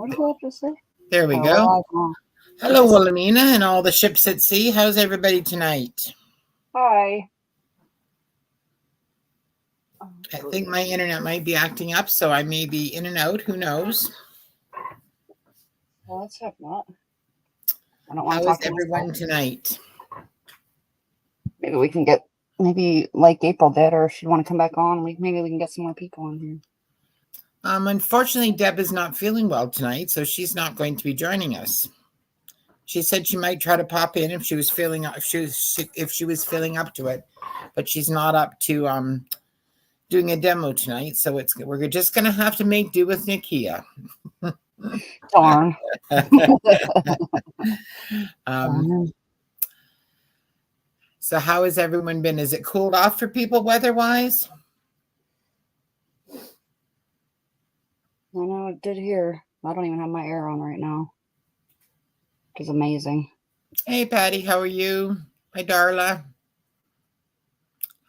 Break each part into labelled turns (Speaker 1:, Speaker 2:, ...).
Speaker 1: What did I just say?
Speaker 2: There we go. Hello, Wilhelmina and all the ships at sea. How's everybody tonight?
Speaker 1: Hi.
Speaker 2: I think my internet might be acting up, so I may be in and out. Who knows?
Speaker 1: Well, let's hope not. I don't want
Speaker 2: to talk to everyone tonight.
Speaker 1: Maybe we can get, like April did, or if she'd want to come back on, maybe we can get some more people on here.
Speaker 2: Unfortunately, Deb is not feeling well tonight, so she's not going to be joining us. She said she might try to pop in if she was feeling up to it, but she's not up to doing a demo tonight. So we're just gonna have to make do with Nikia.
Speaker 1: Darn.
Speaker 2: So how has everyone been? Is it cooled off for people weather-wise?
Speaker 1: I know it did here. I don't even have my air on right now. Which is amazing.
Speaker 2: Hey, Patty, how are you? Hi, Darla.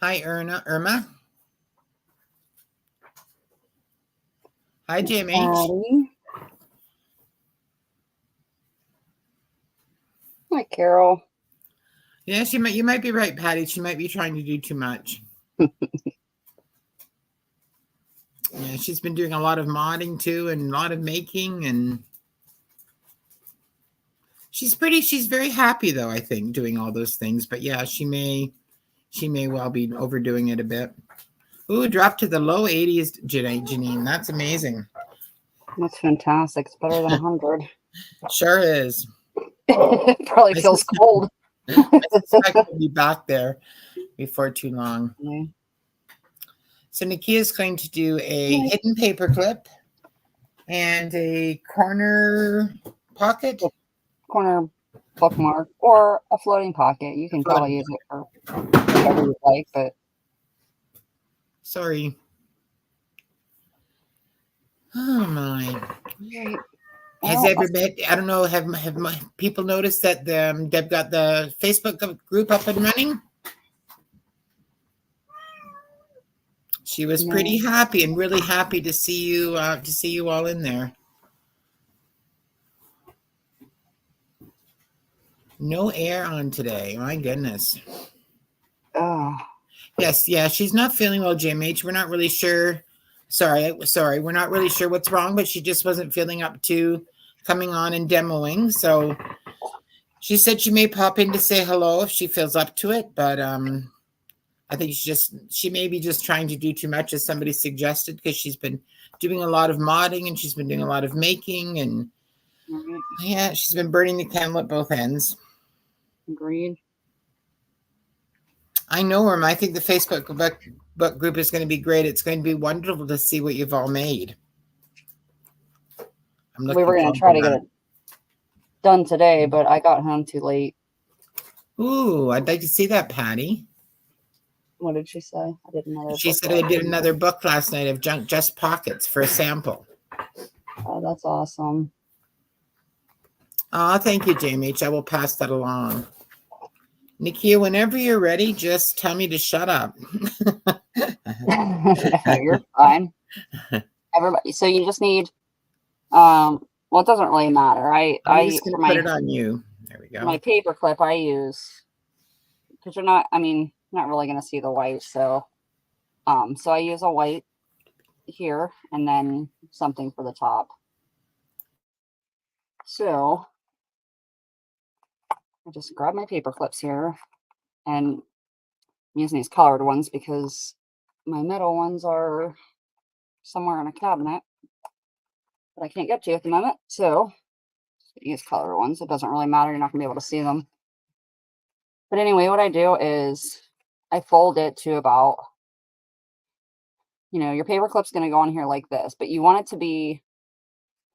Speaker 2: Hi, Irma. Hi, JMH.
Speaker 1: Hi, Carol.
Speaker 2: Yes, you might be right, Patty. She might be trying to do too much. Yeah, she's been doing a lot of modding too, and a lot of making, and she's very happy though, I think, doing all those things. But yeah, she may well be overdoing it a bit. Ooh, dropped to the low 80s, Janine. That's amazing.
Speaker 1: That's fantastic. It's better than 100.
Speaker 2: Sure is.
Speaker 1: It probably feels cold.
Speaker 2: I suspect we'll be back there before too long.
Speaker 1: Yeah.
Speaker 2: So Nikia is going to do a hidden paper clip and a corner pocket.
Speaker 1: Corner bookmark or a floating pocket. You can probably use it for whatever you like, but
Speaker 2: sorry. Oh my. Has everybody, I don't know, have people noticed that Deb got the Facebook group up and running? She was pretty happy and really happy to see you all in there. No air on today. My goodness.
Speaker 1: Oh.
Speaker 2: Yes, yeah, she's not feeling well, JMH. We're not really sure. Sorry. We're not really sure what's wrong, but she just wasn't feeling up to coming on and demoing. So she said she may pop in to say hello if she feels up to it, but I think she may be just trying to do too much, as somebody suggested, because she's been doing a lot of modding and she's been doing a lot of making, and yeah, she's been burning the candle at both ends.
Speaker 1: Agreed.
Speaker 2: I know her. I think the Facebook book group is going to be great. It's going to be wonderful to see what you've all made.
Speaker 1: We were going to try to get it done today, but I got home too late.
Speaker 2: Ooh, I'd like to see that, Patty.
Speaker 1: What did she say? I did another.
Speaker 2: She said I did another book last night of Just Pockets for a sample.
Speaker 1: Oh, that's awesome.
Speaker 2: Oh, thank you, JMH. I will pass that along. Nikia, whenever you're ready, just tell me to shut up.
Speaker 1: You're fine. Everybody. So you just need, well, it doesn't really matter.
Speaker 2: I'm just going to put it on you. There we go.
Speaker 1: My paper clip I use, because you're not really going to see the white. So, so I use a white here and then something for the top. So I just grab my paper clips here, and I'm using these colored ones because my metal ones are somewhere in a cabinet that I can't get to at the moment. So use colored ones. It doesn't really matter. You're not gonna be able to see them. But anyway, what I do is I fold it to about, your paper clip's going to go on here like this, but you want it to be,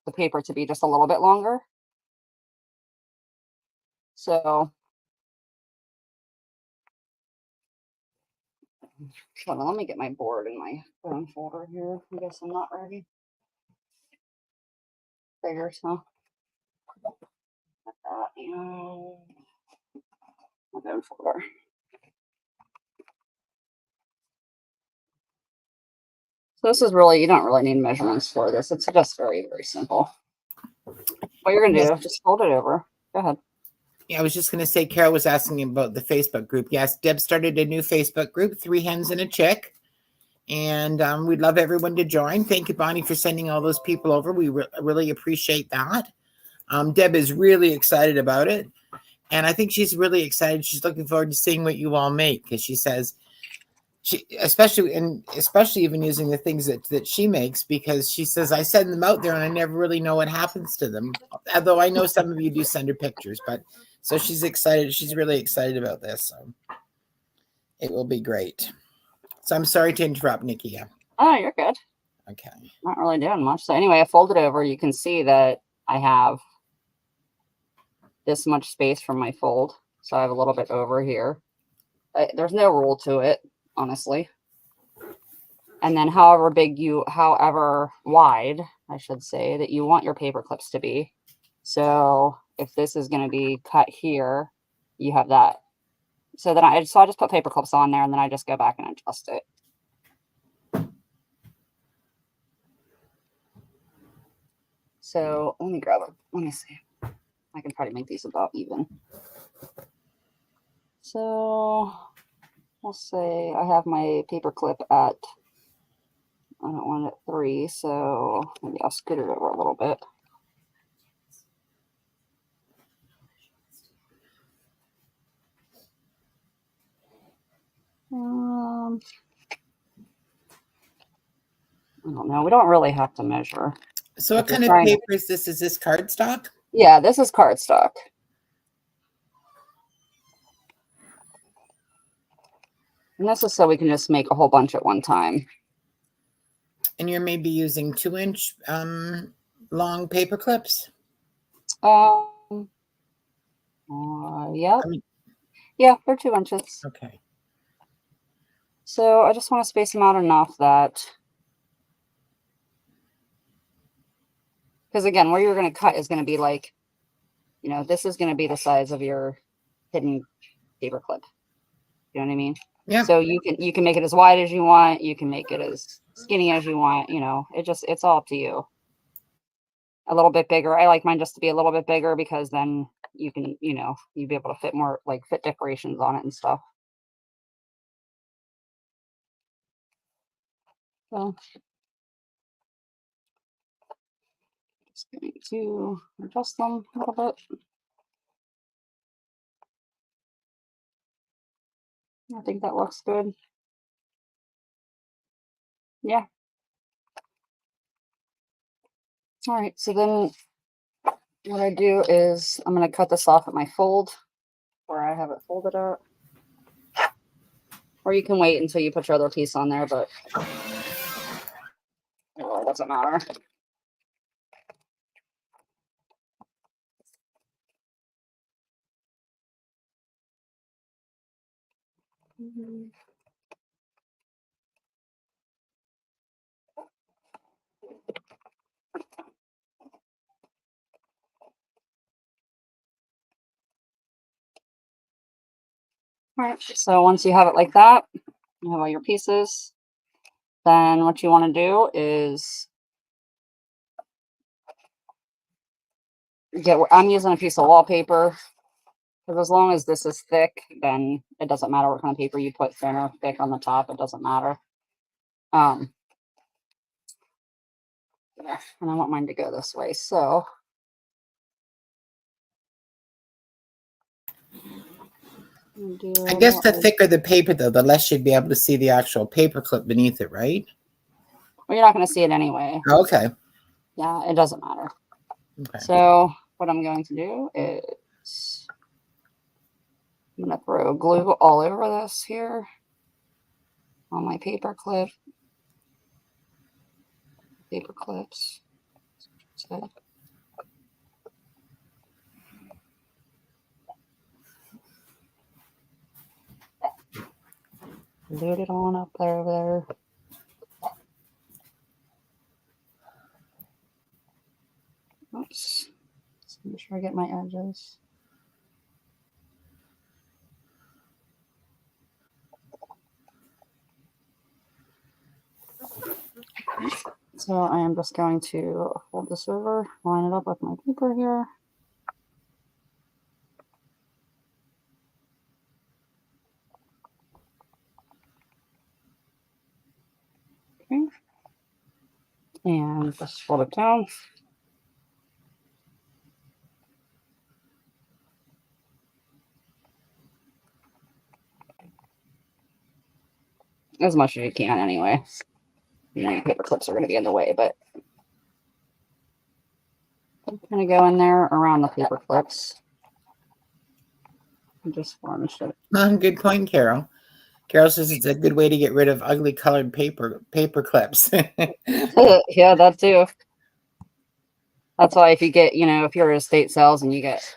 Speaker 1: the paper to be just a little bit longer. So hold on, let me get my board in my phone folder here. I guess I'm not ready. Figures, huh? Like that, and my phone folder. So this is really, you don't really need measurements for this. It's just very, very simple. what you're gonna
Speaker 2: Yes.
Speaker 1: do, just fold it over. Go ahead.
Speaker 2: Yeah, I was just going to say, Carol was asking about the Facebook group. Yes, Deb started a new Facebook group, 3 Hens and a Chick. And we'd love everyone to join. Thank you, Bonnie, for sending all those people over. We really appreciate that. Deb is really excited about it. And I think she's really excited. She's looking forward to seeing what you all make, because she says, especially even using the things that she makes, because she says, I send them out there and I never really know what happens to them. Although I know some of you do send her pictures, but so she's excited. She's really excited about this. So it will be great. So I'm sorry to interrupt, Nikia.
Speaker 1: Oh, you're good.
Speaker 2: Okay.
Speaker 1: Not really doing much. So anyway, I fold it over. You can see that I have this much space from my fold. So I have a little bit over here. There's no rule to it, honestly. And then however wide, I should say, that you want your paper clips to be. So if this is going to be cut here, you have that. So then I just put paper clips on there, and then I just go back and adjust it. So let me grab it. Let me see. I can probably make these about even. So we'll say I have my paper clip at, I don't want it at 3, so maybe I'll scoot it over a little bit. I don't know. We don't really have to measure.
Speaker 2: So what kind of paper is this? Is this cardstock?
Speaker 1: Yeah, this is cardstock. And this is so we can just make a whole bunch at one time.
Speaker 2: And you're maybe using 2-inch long paper clips?
Speaker 1: Yeah. Yeah, they're 2 inches.
Speaker 2: Okay.
Speaker 1: So I just want to space them out enough that, because again, where you're going to cut is going to be like, this is going to be the size of your hidden paper clip. You know what I mean?
Speaker 2: Yeah.
Speaker 1: So you can make it as wide as you want. You can make it as skinny as you want. It's all up to you. A little bit bigger. I like mine just to be a little bit bigger, because then you can, you'd be able to fit more, like fit decorations on it and stuff. So just going to adjust them a little bit. I think that looks good. Yeah. All right. So then what I do is I'm going to cut this off at my fold where I have it folded up. Or you can wait until you put your other piece on there, but it really doesn't matter. All right, so once you have it like that, you have all your pieces, then what you want to do is I'm using a piece of wallpaper, because as long as this is thick, then it doesn't matter what kind of paper you put, thin or thick on the top, it doesn't matter. Yeah, and I want mine to go this way, so
Speaker 2: I guess the thicker the paper, though, the less you'd be able to see the actual paper clip beneath it, right?
Speaker 1: Well, you're not going to see it anyway.
Speaker 2: Okay.
Speaker 1: Yeah, it doesn't matter.
Speaker 2: Okay.
Speaker 1: So what I'm going to do is I'm going to throw glue all over this here on my paper clips. So load it on up there. Oops. Just make sure I get my edges. So So I am just going to fold this over, line it up with my paper here. Okay. And just fold it down. As much as you can anyway. You know, your paper clips are going to be in the way, but I'm going to go in there around the paper clips and just varnish it.
Speaker 2: Good point, Carol. Carol says it's a good way to get rid of ugly colored paper clips.
Speaker 1: Yeah, that too. That's why if you get, if you're at estate sales and you get,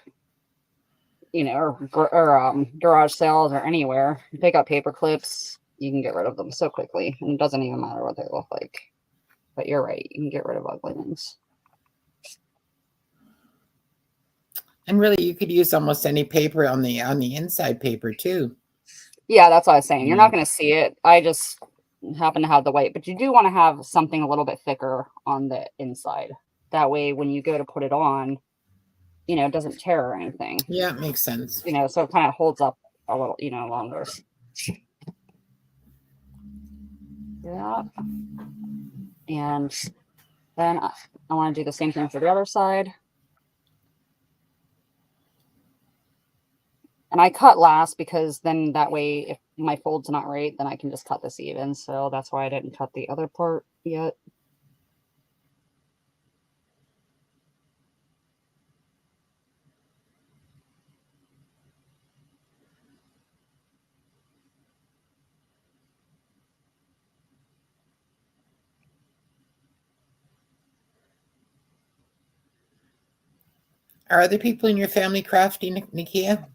Speaker 1: or garage sales or anywhere, you pick up paper clips, you can get rid of them so quickly, and it doesn't even matter what they look like. But you're right, you can get rid of ugly things.
Speaker 2: And really, you could use almost any paper on the inside paper too.
Speaker 1: Yeah, that's what I was saying. You're not going to see it. I just happen to have the white, but you do want to have something a little bit thicker on the inside. That way, when you go to put it on, it doesn't tear or anything.
Speaker 2: Yeah, it makes sense.
Speaker 1: So it kind of holds up a little, longer. Yeah. And then I want to do the same thing for the other side. And I cut last because then that way, if my fold's not right, then I can just cut this even. So that's why I didn't cut the other part yet.
Speaker 2: Are other people in your family crafty, Nikia?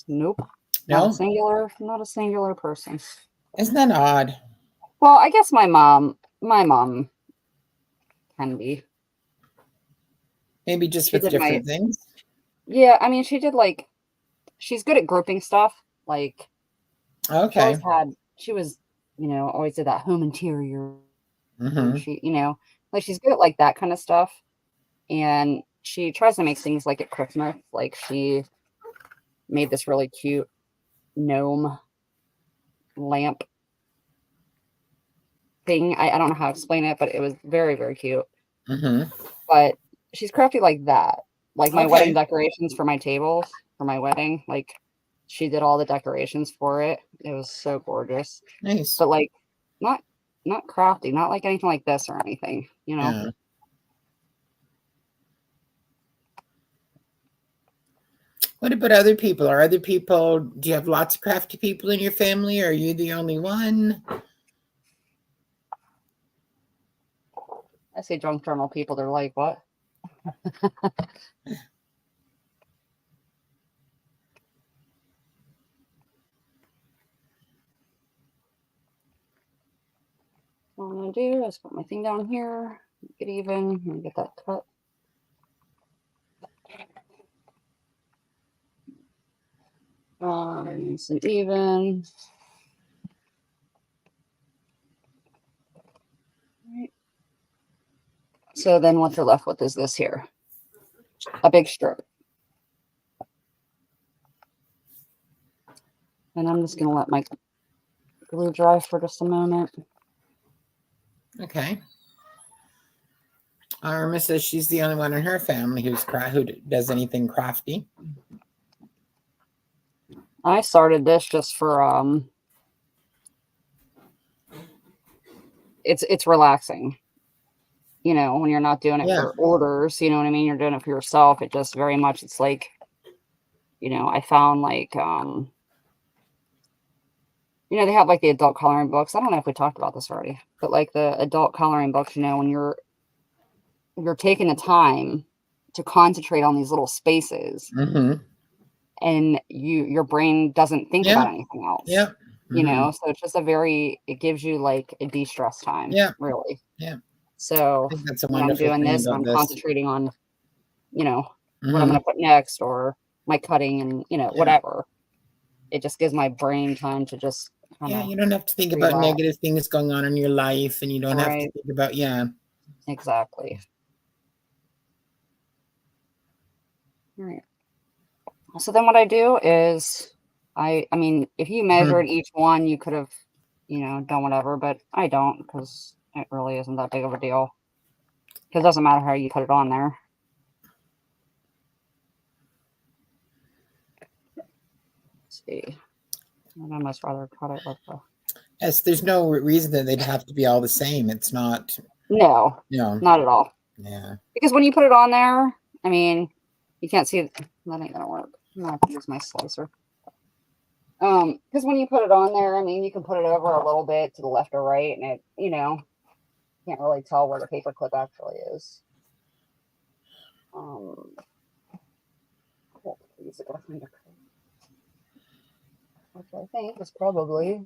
Speaker 1: Nope.
Speaker 2: No?
Speaker 1: Not a singular person.
Speaker 2: Isn't that odd?
Speaker 1: Well, I guess my mom can be.
Speaker 2: Maybe just with different things?
Speaker 1: Yeah, I mean, she's good at grouping stuff. Like,
Speaker 2: okay.
Speaker 1: She was, always did that home interior.
Speaker 2: Mm-hmm.
Speaker 1: She, she's good at like that kind of stuff. And she tries to make things like at Christmas. Like she made this really cute gnome lamp thing. I don't know how to explain it, but it was very, very cute.
Speaker 2: Mm-hmm.
Speaker 1: But she's crafty like that. Like my wedding decorations for my tables for my wedding. Like she did all the decorations for it. It was so gorgeous.
Speaker 2: Nice.
Speaker 1: But like not crafty, not like anything like this or anything,
Speaker 2: Yeah. What about other people? Do you have lots of crafty people in your family? Or are you the only one?
Speaker 1: I say junk journal people, they're like, what? What I'm going to do is put my thing down here, get even, and get that cut. Nice and even. Right. So then what you're left with is this here, a big strip. And I'm just going to let my glue dry for just a moment.
Speaker 2: Okay. Irma says she's the only one in her family who does anything crafty.
Speaker 1: I started this just for it's relaxing. When you're not doing it for orders, you know what I mean? You're doing it for yourself. It just very much, it's like, I found like they have like the adult coloring books. I don't know if we talked about this already, but like the adult coloring books, when you're taking the time to concentrate on these little spaces,
Speaker 2: mm-hmm.
Speaker 1: and your brain doesn't think about anything else.
Speaker 2: Yeah. Mm-hmm.
Speaker 1: So it's just it gives you like a de-stress time.
Speaker 2: Yeah.
Speaker 1: Really.
Speaker 2: Yeah.
Speaker 1: So
Speaker 2: that's a
Speaker 1: when I'm doing this, I'm concentrating on, what I'm going to put next, or my cutting and, whatever. It just gives my brain time to just
Speaker 2: you don't have to think about negative things going on in your life, and you don't have to think about
Speaker 1: Exactly. All right. So then what I do is I mean, if you measured each one, you could have, done whatever, but I don't because it really isn't that big of a deal. Because it doesn't matter how you put it on there. Let's see. I'd almost rather cut it with the...
Speaker 2: Yes, there's no reason that they'd have to be all the same. It's not.
Speaker 1: No, not at all.
Speaker 2: Yeah.
Speaker 1: Because when you put it on there, I mean, you can't see it. That ain't gonna work. I'm gonna have to use my slicer. Because when you put it on there, I mean, you can put it over a little bit to the left or right, and it, can't really tell where the paper clip actually is. Use it to find a clip, which I think is probably.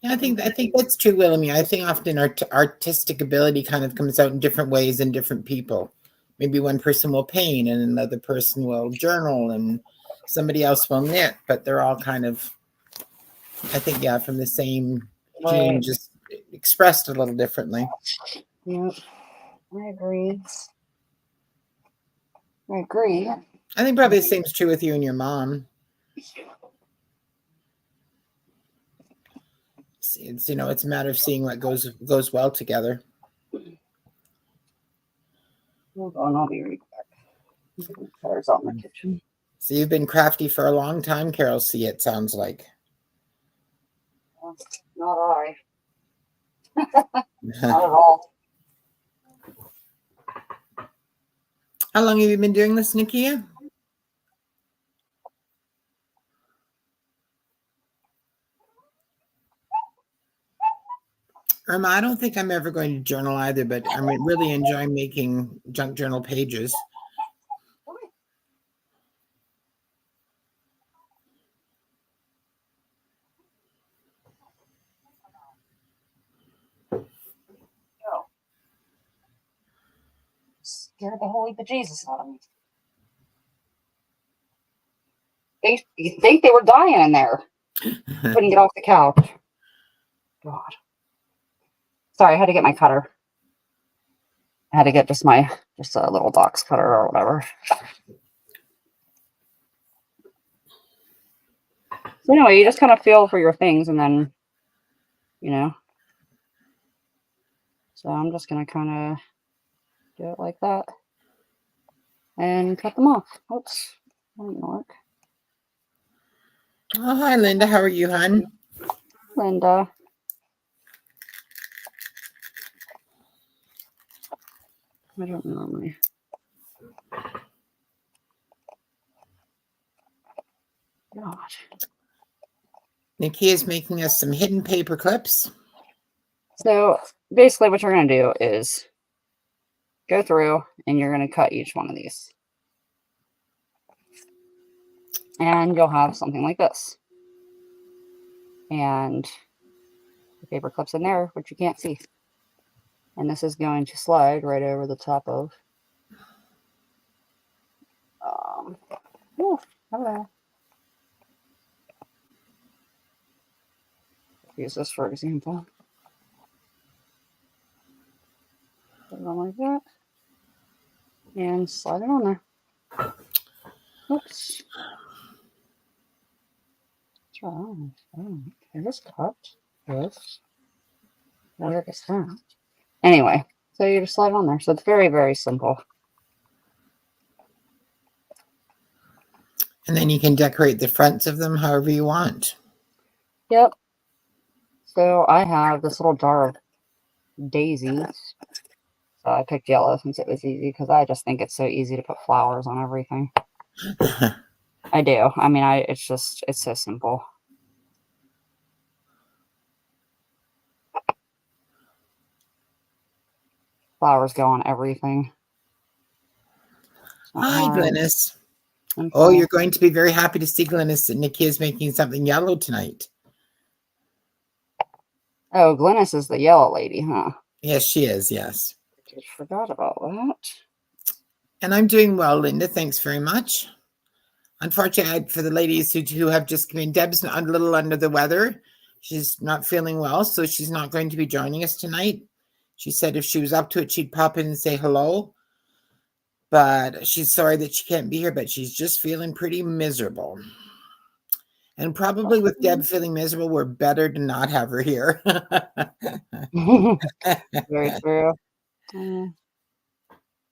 Speaker 2: Yeah, I think that's true, William. I think often artistic ability kind of comes out in different ways in different people. Maybe one person will paint, and another person will journal, and somebody else will knit. But they're all kind of, I think, from the same gene, just expressed a little differently.
Speaker 1: Yep, I agree. I think
Speaker 2: probably the same is true with you and your mom. It's it's a matter of seeing what goes well together.
Speaker 1: Hold on, I'll be right back. Colors out in the kitchen.
Speaker 2: So you've been crafty for a long time, Carol. See, it sounds like.
Speaker 1: Not I. Not at all.
Speaker 2: How long have you been doing this, Nikia? Irma, I don't think I'm ever going to journal either, but I'm really enjoying making junk journal pages.
Speaker 1: Scared the holy bejesus out of me. You think they were dying in there. Couldn't get off the couch. God. Sorry, I had to get my cutter. I had to get just a little box cutter or whatever. So anyway, you just kind of feel for your things and then, So I'm just going to kind of do it like that. And cut them off. Oops. That didn't work.
Speaker 2: Oh, hi, Linda. How are you, hon?
Speaker 1: Linda. I don't normally. Gosh.
Speaker 2: Nikia is making us some hidden paper clips.
Speaker 1: So basically what you're going to do is go through and you're going to cut each one of these. And you'll have something like this. And the paper clips in there, which you can't see. And this is going to slide right over the top of. Oh, hello. Use this for example. Put it on like that. And slide it on there. Oops. What's wrong? Oh, I just cut this. Where is that? Anyway, so you just slide it on there. So it's very, very simple.
Speaker 2: And then you can decorate the fronts of them however you want.
Speaker 1: Yep. So I have this little jar of daisies. So I picked yellow since it was easy because I just think it's so easy to put flowers on everything. I do. I mean, it's so simple. Flowers go on everything.
Speaker 2: Hi, Glynis. Oh, you're going to be very happy to see Glynis that Nikia is making something yellow tonight.
Speaker 1: Oh, Glynis is the yellow lady, huh?
Speaker 2: Yes, she is, yes.
Speaker 1: I just forgot about that.
Speaker 2: And I'm doing well, Linda. Thanks very much. Unfortunately, for the ladies who have just come in, Deb's a little under the weather. She's not feeling well, so she's not going to be joining us tonight. She said if she was up to it, she'd pop in and say hello. But she's sorry that she can't be here, but she's just feeling pretty miserable. And probably with Deb feeling miserable, we're better to not have her here.
Speaker 1: Very true. I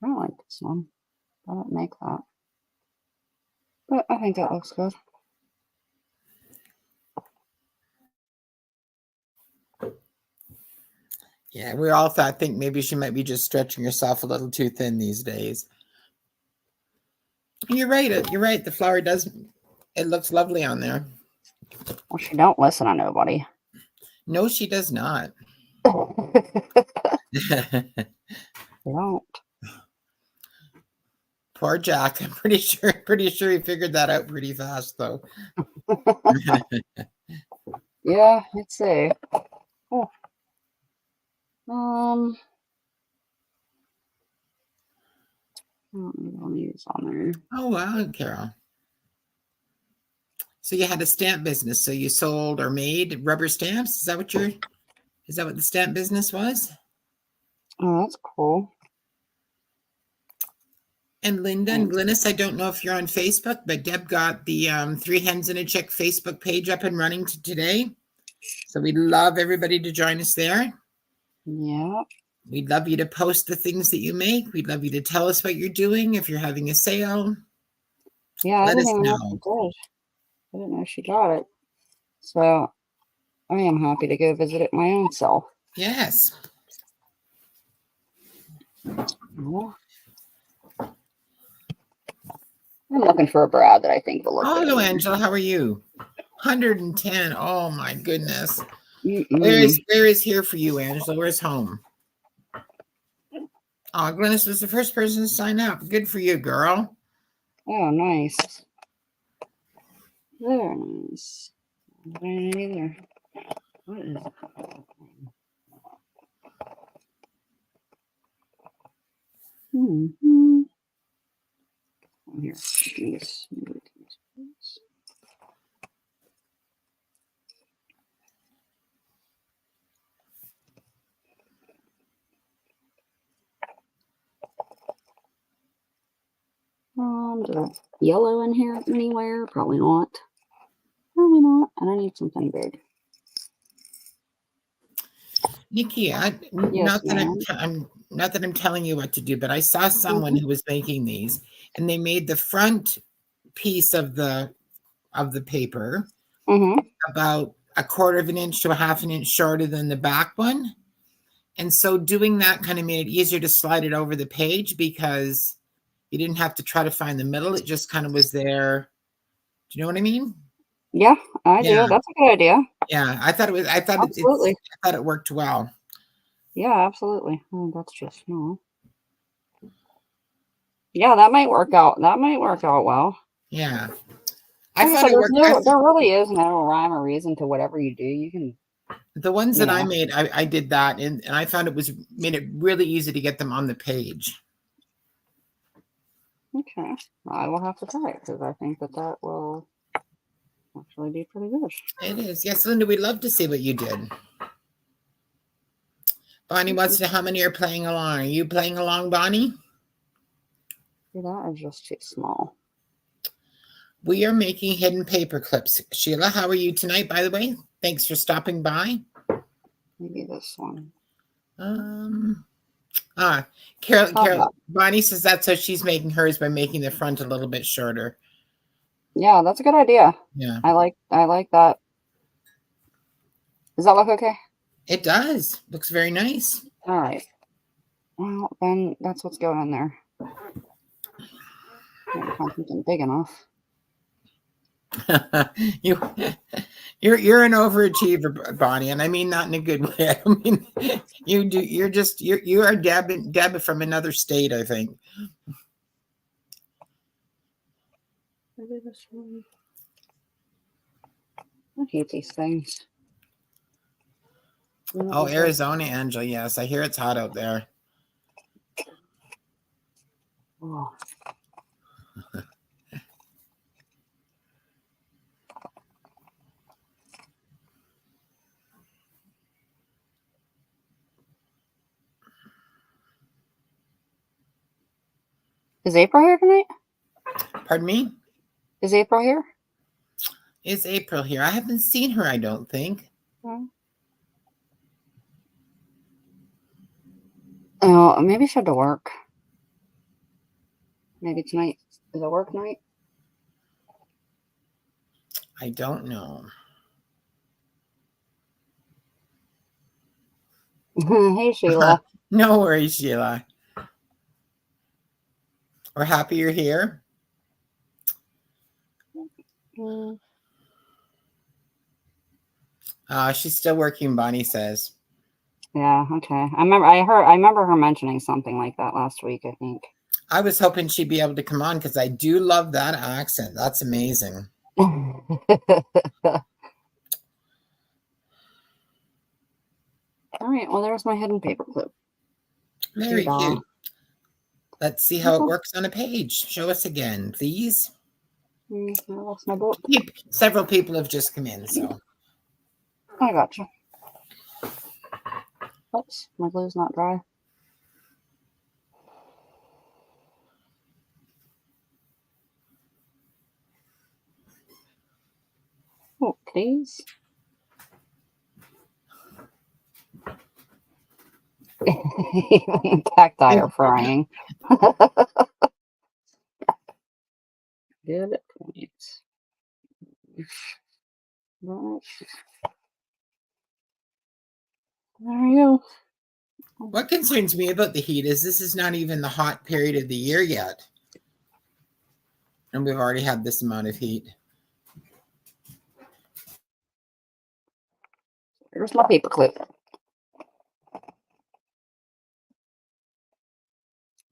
Speaker 1: don't like this one. I don't make that. But I think that looks good.
Speaker 2: Yeah, we all think maybe she might be just stretching herself a little too thin these days. And you're right. You're right. The flower does, it looks lovely on there.
Speaker 1: Well, she don't listen to nobody.
Speaker 2: No, she does not.
Speaker 1: Don't.
Speaker 2: Poor Jack. I'm pretty sure he figured that out pretty fast, though.
Speaker 1: Yeah, let's see. Oh. I don't know these on there.
Speaker 2: Oh wow, Carol. So you had a stamp business. So you sold or made rubber stamps. Is that what the stamp business was?
Speaker 1: Oh, that's cool.
Speaker 2: And Linda and Glynis, I don't know if you're on Facebook, but Deb got the 3 Hens and a Chick Facebook page up and running today. So we'd love everybody to join us there.
Speaker 1: Yeah.
Speaker 2: We'd love you to post the things that you make. We'd love you to tell us what you're doing. If you're having a sale,
Speaker 1: Yeah,
Speaker 2: let
Speaker 1: I
Speaker 2: us
Speaker 1: didn't even know
Speaker 2: know.
Speaker 1: she did. I didn't know she got it. So I am happy to go visit it my own self.
Speaker 2: Yes.
Speaker 1: Yeah. I'm looking for a Brad that I think will look good.
Speaker 2: Hello, Angela. How are you? 110. Oh my goodness.
Speaker 1: Mm-mm.
Speaker 2: Where is here for you, Angela? Where's home? Oh, Glynis was the first person to sign up. Good for you, girl.
Speaker 1: Oh, nice. Very nice. Either. What is it? Mm-hmm. Oh, here. Yes. Is there yellow in here anywhere? Probably not. Probably not. And I need something big.
Speaker 2: Nikia,
Speaker 1: Yes,
Speaker 2: not that I'm telling you what to do, but I saw someone who was making these, and they made the front piece of the paper about 1/4 of an inch to 1/2 an inch shorter than the back one. And so doing that kind of made it easier to slide it over the page because you didn't have to try to find the middle. It just kind of was there. Do you know what I mean?
Speaker 1: Yeah, I do. That's a good idea.
Speaker 2: Yeah, I thought it worked well.
Speaker 1: Yeah, absolutely. Oh, that's just no. Yeah, that might work out. That might work out well.
Speaker 2: Yeah.
Speaker 1: There really is no rhyme or reason to whatever you do. You can.
Speaker 2: The ones that I made, I did that, and I found made it really easy to get them on the page.
Speaker 1: Okay, I will have to try it because I think that will actually be pretty good.
Speaker 2: It is. Yes, Linda, we'd love to see what you did. Bonnie wants to know how many are playing along. Are you playing along, Bonnie?
Speaker 1: See, that is just too small.
Speaker 2: We are making hidden paper clips. Sheila, how are you tonight, by the way? Thanks for stopping by.
Speaker 1: Maybe this one.
Speaker 2: Carol, Bonnie says that's how she's making hers by making the front a little bit shorter.
Speaker 1: Yeah, that's a good idea.
Speaker 2: Yeah.
Speaker 1: I like that. Does that look okay?
Speaker 2: It does. Looks very nice.
Speaker 1: All right. Well, then that's what's going in there. Can't find something big enough.
Speaker 2: You're an overachiever, Bonnie, and I mean not in a good way. I mean you are Deb from another state, I think.
Speaker 1: Maybe this one. I hate these things.
Speaker 2: Oh, Arizona, Angela. Yes, I hear it's hot out there.
Speaker 1: Oh. Is April here tonight?
Speaker 2: Pardon me?
Speaker 1: Is April here?
Speaker 2: Is April here? I haven't seen her, I don't think.
Speaker 1: Oh, maybe she had to work. Maybe tonight is a work night.
Speaker 2: I don't know.
Speaker 1: Hey, Sheila.
Speaker 2: No worries, Sheila. We're happy you're here. She's still working, Bonnie says.
Speaker 1: Yeah, okay. I remember her mentioning something like that last week, I think.
Speaker 2: I was hoping she'd be able to come on because I do love that accent. That's amazing.
Speaker 1: All right, well, there's my hidden paperclip.
Speaker 2: Very cute. Let's see how it works on a page. Show us again, please.
Speaker 1: I lost my book.
Speaker 2: Several people have just come in, so.
Speaker 1: I got you. Oops, my glue's not dry. Oh, please. Cacti are frying. Good point. Right. There you go.
Speaker 2: What concerns me about the heat is this is not even the hot period of the year yet. And we've already had this amount of heat.
Speaker 1: Here's my paperclip.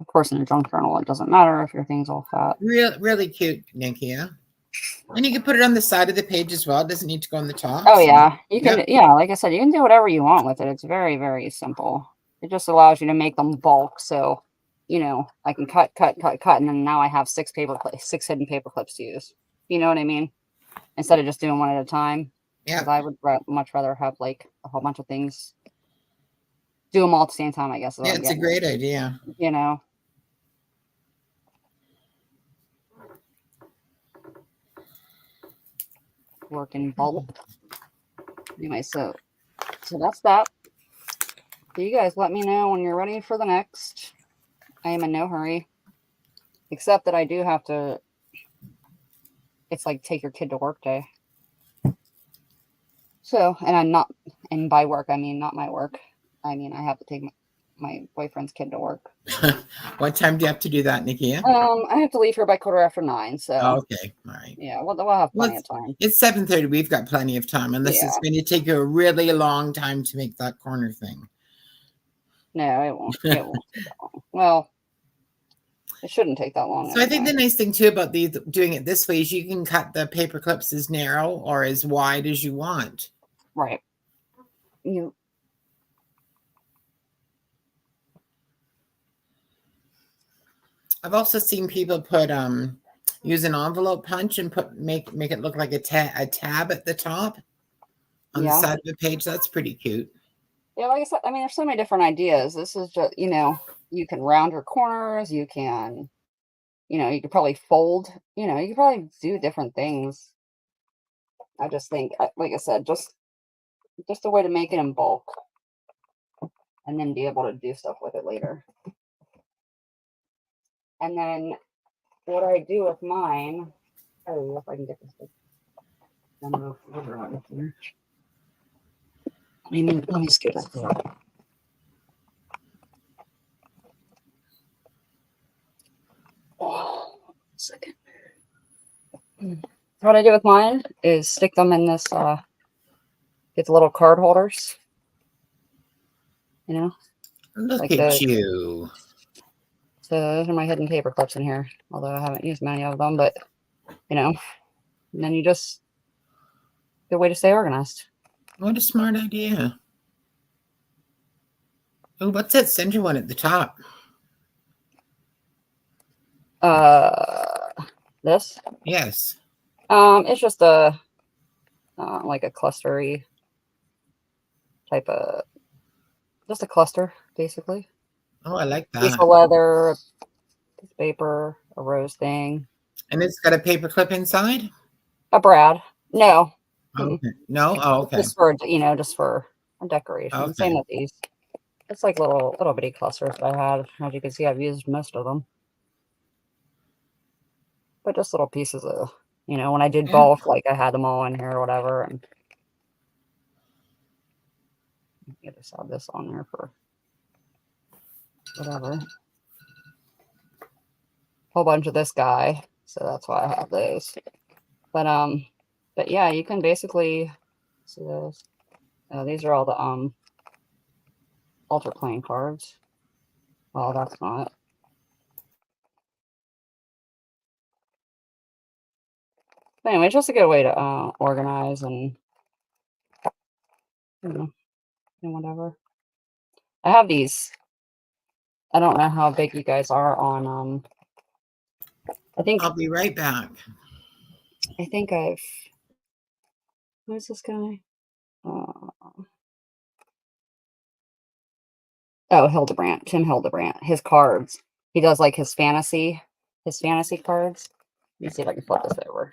Speaker 1: Of course, in a junk journal, it doesn't matter if your thing's all fat.
Speaker 2: Really cute, Nikia. And you can put it on the side of the page as well. It doesn't need to go on the top.
Speaker 1: Oh, yeah. You can, yeah, like I said, you can do whatever you want with it. It's very, very simple. It just allows you to make them bulk. So, you know, I can cut, and then now I have 6 hidden paper clips to use. You know what I mean? Instead of just doing one at a time.
Speaker 2: Yeah.
Speaker 1: Because I would much rather have like a whole bunch of things. Do them all at the same time, I guess.
Speaker 2: Yeah, it's a great idea.
Speaker 1: You know. Work in bulk. Anyway, so that's that. So you guys let me know when you're ready for the next. I am in no hurry. Except that I do have to. It's like take your kid to work day. So, and I'm not, and by work, I mean not my work. I mean, I have to take my boyfriend's kid to work.
Speaker 2: What time do you have to do that, Nikia?
Speaker 1: I have to leave here by 9:15. So.
Speaker 2: Okay, all right.
Speaker 1: Yeah, we'll have plenty of time.
Speaker 2: It's 7:30. We've got plenty of time, unless it's going to take you a really long time to make that corner thing.
Speaker 1: No, it won't. It won't take that long. Well, it shouldn't take that long.
Speaker 2: So I think the nice thing too about doing it this way is you can cut the paper clips as narrow or as wide as you want.
Speaker 1: Right.
Speaker 2: I've also seen people put use an envelope punch and make it look like a tab at the top on the side of the page. That's pretty cute.
Speaker 1: Yeah, like I said, I mean, there's so many different ideas. This is just, you know, you can round your corners. You can, you know, you could probably fold. You know, you could probably do different things. I just think, like I said, just a way to make it in bulk, and then be able to do stuff with it later. And then what I do with mine, oh, if I can get this thing. Let me scoot up there. Oh, second. What I do with mine is stick them in this, get the little card holders. You know?
Speaker 2: Look at you.
Speaker 1: So those are my hidden paper clips in here, although I haven't used many of them, but, you know, and then you just, good way to stay organized.
Speaker 2: What a smart idea. Oh, what's that center one at the top?
Speaker 1: This?
Speaker 2: Yes.
Speaker 1: It's just a, like a clustery type of, just a cluster, basically.
Speaker 2: Oh, I like that.
Speaker 1: Piece of leather, Piece of paper, a rose thing,
Speaker 2: And it's got a paper clip inside?
Speaker 1: a Brad. No. Mm-mm.
Speaker 2: Okay. No? Oh,
Speaker 1: It's
Speaker 2: okay.
Speaker 1: just for, just for a decoration. Same
Speaker 2: Okay.
Speaker 1: with these. It's like little bitty clusters that I had. As you can see, I've used most of them. But just little pieces of, when I did
Speaker 2: Yeah.
Speaker 1: bulk, like I had them all in here or whatever. And I just have this on there for whatever. Whole bunch of this guy. So that's why I have those. But yeah, you can basically see those. These are all the altar playing cards. Well, that's not. But anyway, it's just a good way to organize and and whatever. I have these. I don't know how big you guys are on I think
Speaker 2: I'll be right back.
Speaker 1: I've who's this guy? Uh, Hildebrandt, Tim Hildebrandt. His cards. He does like his fantasy cards. Let me see if I can flip this over.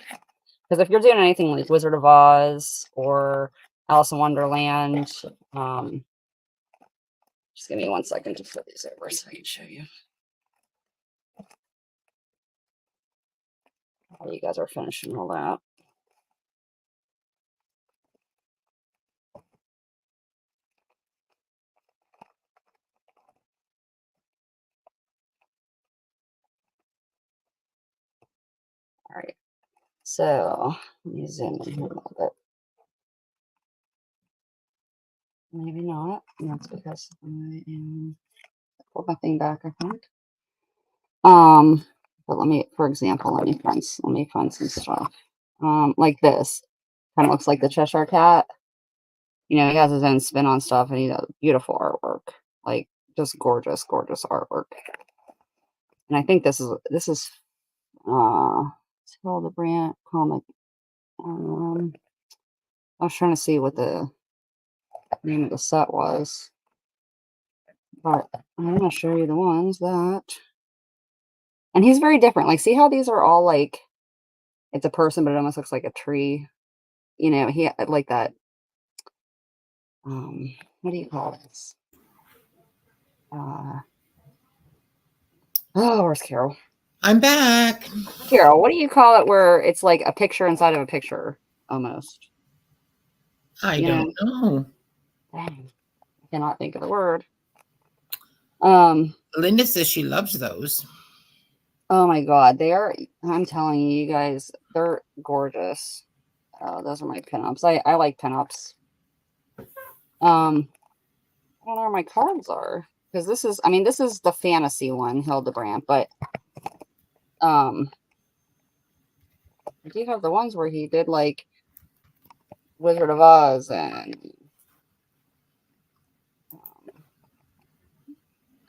Speaker 1: Because if you're doing anything like Wizard of Oz or Alice in Wonderland, just give me 1 second to flip these over so I can show you. While you guys are finishing all that. All right. So let me zoom in here a little bit. Maybe not. And that's because I am pull my thing back, I think. But for example, let me find some stuff. Like this. Kind of looks like the Cheshire Cat. He has his own spin on stuff and he does beautiful artwork. Like just gorgeous, gorgeous artwork. And I think this is Tell the Brand comic. I was trying to see what the name of the set was. But I'm gonna show you the ones that and he's very different. Like see how these are all like it's a person, but it almost looks like a tree. He like that what do you call this? Where's Carol?
Speaker 2: I'm back.
Speaker 1: Carol, what do you call it where it's like a picture inside of a picture almost?
Speaker 2: I don't know.
Speaker 1: Dang, I cannot think of the word.
Speaker 2: Linda says she loves those.
Speaker 1: Oh my god, I'm telling you, you guys, they're gorgeous. Those are my pinups. I like pinups. I don't know where my cards are. Because this is the fantasy one, Hildebrandt, but I do have the ones where he did like Wizard of Oz and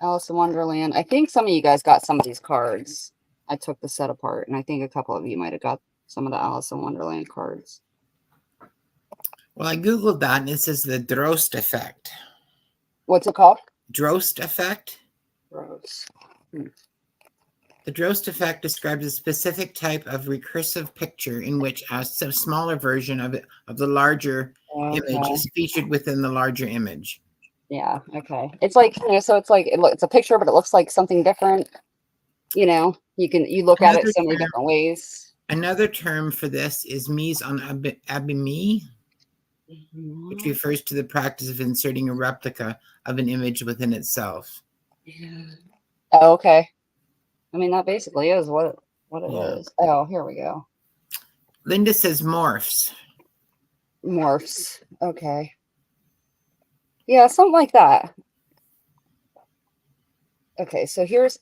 Speaker 1: Alice in Wonderland. I think some of you guys got some of these cards. I took the set apart, and I think a couple of you might have got some of the Alice in Wonderland cards.
Speaker 2: Well, I Googled that, and it says the Drost effect.
Speaker 1: What's it called?
Speaker 2: Drost effect?
Speaker 1: Drost.
Speaker 2: The Drost effect describes a specific type of recursive picture in which a smaller version of the larger image is featured within the larger image.
Speaker 1: Yeah, okay. It's like, so it's like it's a picture, but it looks like something different. You look at it so many different ways.
Speaker 2: Another term for this is mise en abîme, which refers to the practice of inserting a replica of an image within itself.
Speaker 1: Yeah. Oh, okay. I mean, that basically is what it is. Oh, here we go.
Speaker 2: Linda says morphs.
Speaker 1: Morphs. Okay. Yeah, something like that. Okay, so I'm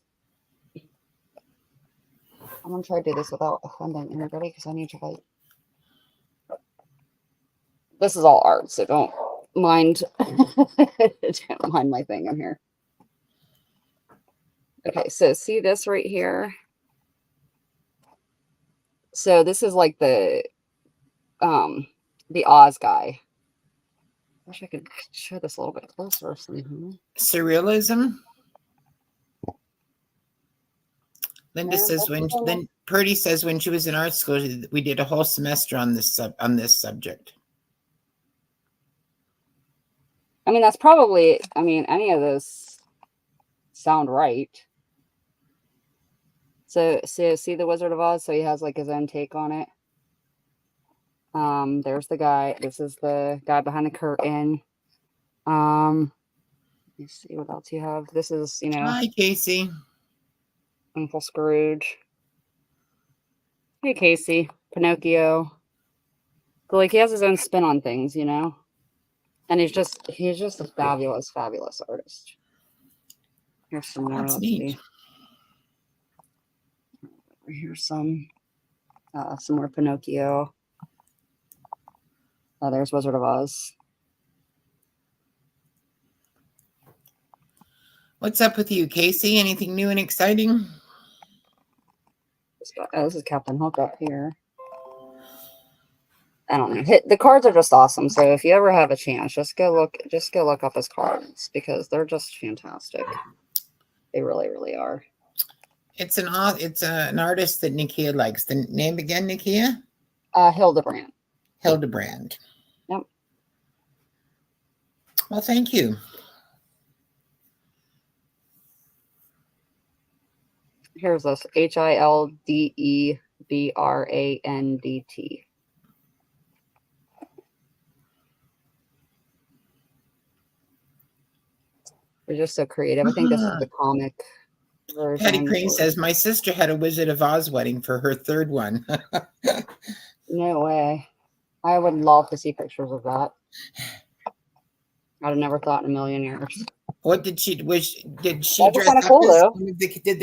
Speaker 1: going to try to do this without offending anybody because I need to like... This is all art, so don't mind don't mind my thing in here. Okay, so see this right here? So this is like the Oz guy. Wish I could show this a little bit closer.
Speaker 2: Surrealism. Linda
Speaker 1: Yeah,
Speaker 2: says then Purdy says when she was in art school, we did a whole semester on this subject.
Speaker 1: I mean, that's probably, I mean, any of those sound right. So see the Wizard of Oz? So he has like his own take on it. There's the guy. This is the guy behind the curtain. Let me see what else you have. This is, you know,
Speaker 2: Hi, Casey.
Speaker 1: Uncle Scrooge. Hey, Casey. Pinocchio. So, like, he has his own spin on things, you know? And he's just a fabulous, fabulous artist. Here's some more.
Speaker 2: That's
Speaker 1: Let's
Speaker 2: neat.
Speaker 1: see. Here's some more Pinocchio. Oh, there's Wizard of Oz.
Speaker 2: What's up with you, Casey? Anything new and exciting?
Speaker 1: Oh, this is Captain Hook up here. I don't know. The cards are just awesome. So if you ever have a chance, just go look up his cards because they're just fantastic. They really, really are.
Speaker 2: It's an artist that Nikia likes. The name again, Nikia?
Speaker 1: Hildebrand.
Speaker 2: Hildebrand.
Speaker 1: Yep.
Speaker 2: Well, thank you.
Speaker 1: Here's this Hildebrand. They're just so creative. I think this is the comic version.
Speaker 2: Patty Crane says, my sister had a Wizard of Oz wedding for her third one.
Speaker 1: No way. I would love to see pictures of that. I'd have never thought in a million years.
Speaker 2: What did she dress
Speaker 1: kinda
Speaker 2: up
Speaker 1: cool,
Speaker 2: as?
Speaker 1: though.
Speaker 2: Did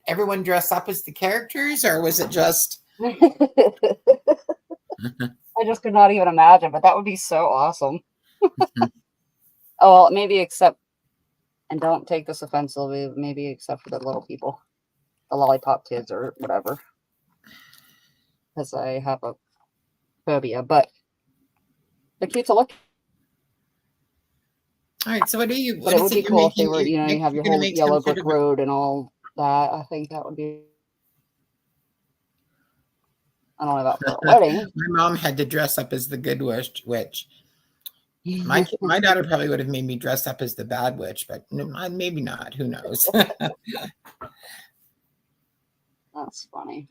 Speaker 2: everyone dress up as the characters, or was it just?
Speaker 1: I just could not even imagine, but that would be so awesome. Oh, well, maybe except, and don't take this offensively, maybe except for the little people, the lollipop kids or whatever, because I have a phobia, but they're cute to look.
Speaker 2: All right, so what are you?
Speaker 1: But it would be cool if they were, you know, you have your whole yellow brick road and all that. I think that would be. I don't know about for a wedding.
Speaker 2: My mom had to dress up as the good witch. My daughter probably would have made me dress up as the bad witch, but maybe not. Who knows?
Speaker 1: That's funny.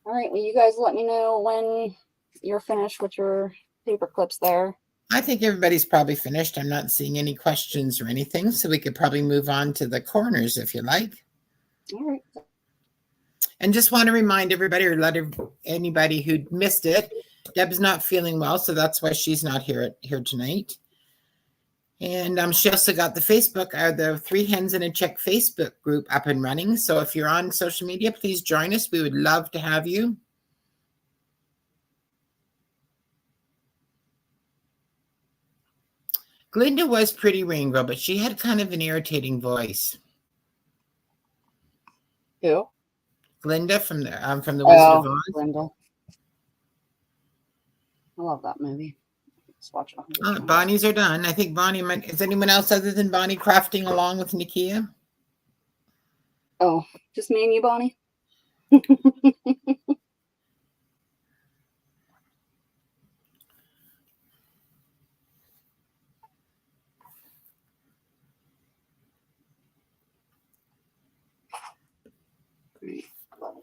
Speaker 1: All right, well, you guys let me know when you're finished with your paper clips there.
Speaker 2: I think everybody's probably finished. I'm not seeing any questions or anything, so we could probably move on to the corners if you like.
Speaker 1: All right.
Speaker 2: And just want to remind everybody, or let anybody who missed it, Deb's not feeling well, so that's why she's not here tonight. And she also got the the 3 Hens and a Chick Facebook group up and running. So if you're on social media, please join us. We would love to have you. Glinda was pretty, Rainbow, but she had kind of an irritating voice.
Speaker 1: Who?
Speaker 2: Glinda from the Wizard of Oz.
Speaker 1: Glinda. I love that movie. Let's watch it.
Speaker 2: Bonnie's are done. I think Bonnie might. Is anyone else other than Bonnie crafting along with Nikia?
Speaker 1: Oh, just me and you, Bonnie.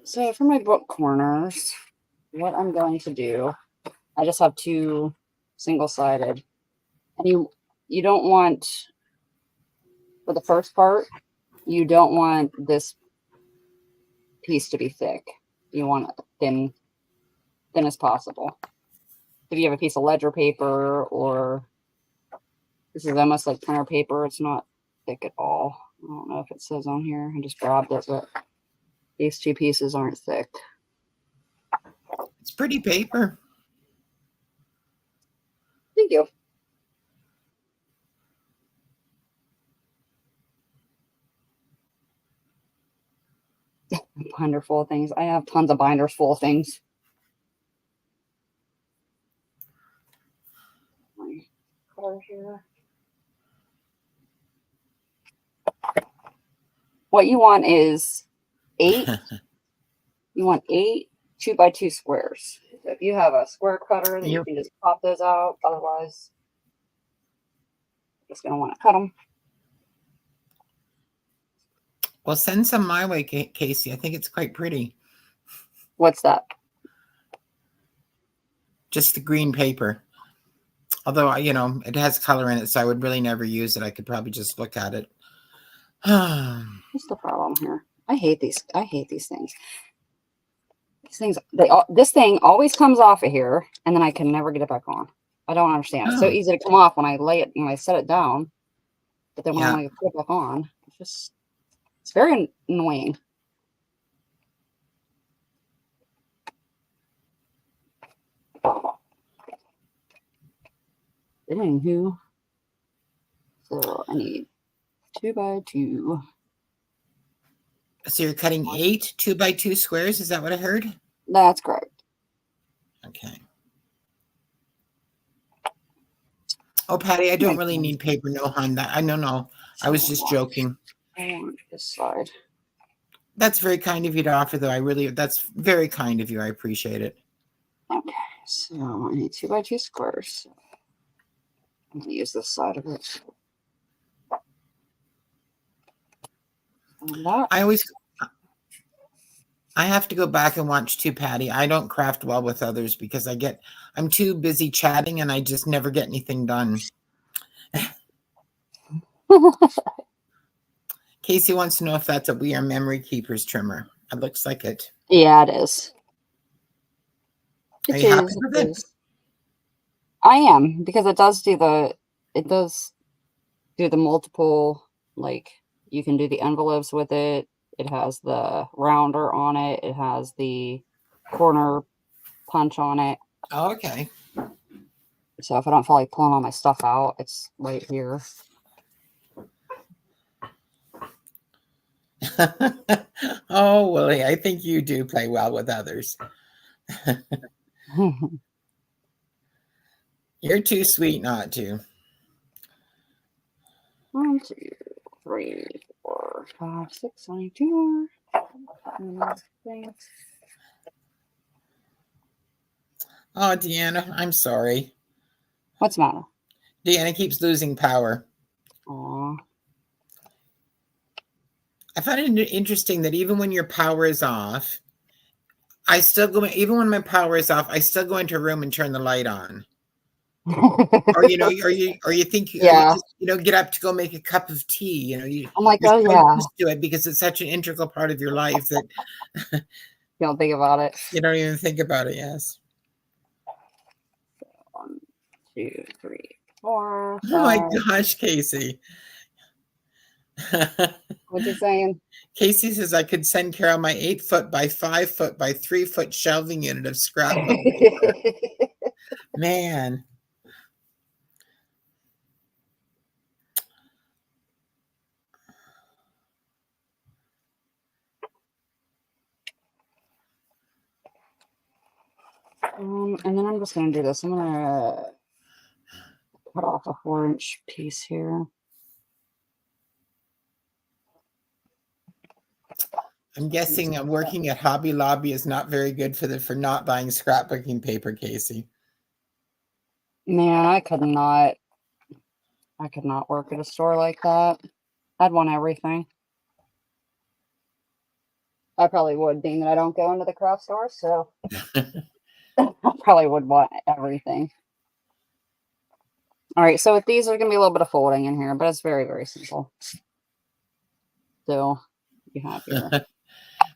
Speaker 1: So for my book corners, what I'm going to do, I just have 2 single-sided. And you don't want, for the first part, you don't want this piece to be thick. You want it thin as possible. If you have a piece of ledger paper, or this is almost like printer paper, it's not thick at all. I don't know if it says on here. I just grabbed it, but these 2 pieces aren't thick.
Speaker 2: It's pretty paper.
Speaker 1: Thank you. Binder full of things. I have tons of binders full of things. My color here. What you want is 8. You want 8 2x2 squares. So if you have a square cutter, then you can just pop those out. Otherwise, you're just going to want to cut them.
Speaker 2: Well, send some my way, Casey. I think it's quite pretty.
Speaker 1: What's that?
Speaker 2: Just the green paper. Although, you know, it has color in it, so I would really never use it. I could probably just look at it.
Speaker 1: What's the problem here? I hate these. I hate these things. These things. This thing always comes off of here, and then I can never get it back on. I don't understand. It's so easy to come off when I lay it, when I set it down. But then when I want to put it back on, it's very annoying. Anywho, so I need 2x2.
Speaker 2: So you're cutting 8 2x2 squares? Is that what I heard?
Speaker 1: That's correct.
Speaker 2: Okay. Oh, Patty, I don't really need paper. No, hon. No. I was just joking.
Speaker 1: I want this side.
Speaker 2: That's very kind of you to offer, though. That's very kind of you. I appreciate it.
Speaker 1: Okay, so I need 2x2 squares. I'm going to use this side of it.
Speaker 2: I have to go back and watch too, Patty. I don't craft well with others because I'm too busy chatting and I just never get anything done. Casey wants to know if that's a We Are Memory Keepers trimmer. It looks like it.
Speaker 1: Yeah, it is.
Speaker 2: Are you happy with it?
Speaker 1: I am, because it does do the multiple, like you can do the envelopes with it. It has the rounder on it. It has the corner punch on it.
Speaker 2: Oh, okay.
Speaker 1: So if I don't feel like pulling all my stuff out, it's right here.
Speaker 2: Oh, Willie, I think you do play well with others. You're too sweet not to.
Speaker 1: 1, 2, 3, 4, 5, 6, 22 more.
Speaker 2: Oh, Deanna, I'm sorry.
Speaker 1: What's the matter?
Speaker 2: Deanna keeps losing power.
Speaker 1: Aw.
Speaker 2: I find it interesting that even when your power is off, even when my power is off, I still go into a room and turn the light on. Or you think
Speaker 1: Yeah.
Speaker 2: get up to go make a cup of tea.
Speaker 1: I'm like,
Speaker 2: you're
Speaker 1: oh
Speaker 2: so
Speaker 1: yeah.
Speaker 2: used to it because it's such an integral part of your life that
Speaker 1: you don't think about it.
Speaker 2: You don't even think about it. Yes.
Speaker 1: 1, 2, 3, 4. 5.
Speaker 2: Oh my gosh, Casey.
Speaker 1: What's he saying?
Speaker 2: Casey says I could send Carol my 8 foot by 5 foot by 3 foot shelving unit of scrapbook. Man.
Speaker 1: And then I'm just going to do this. I'm going to cut off a 4-inch piece here.
Speaker 2: I'm guessing working at Hobby Lobby is not very good for not buying scrapbooking paper, Casey.
Speaker 1: Man, I could not work at a store like that. I'd want everything. I probably would, being that I don't go into the craft store, so I probably would want everything. All right, so with these, there's going to be a little bit of folding in here, but it's very, very simple. So you have here.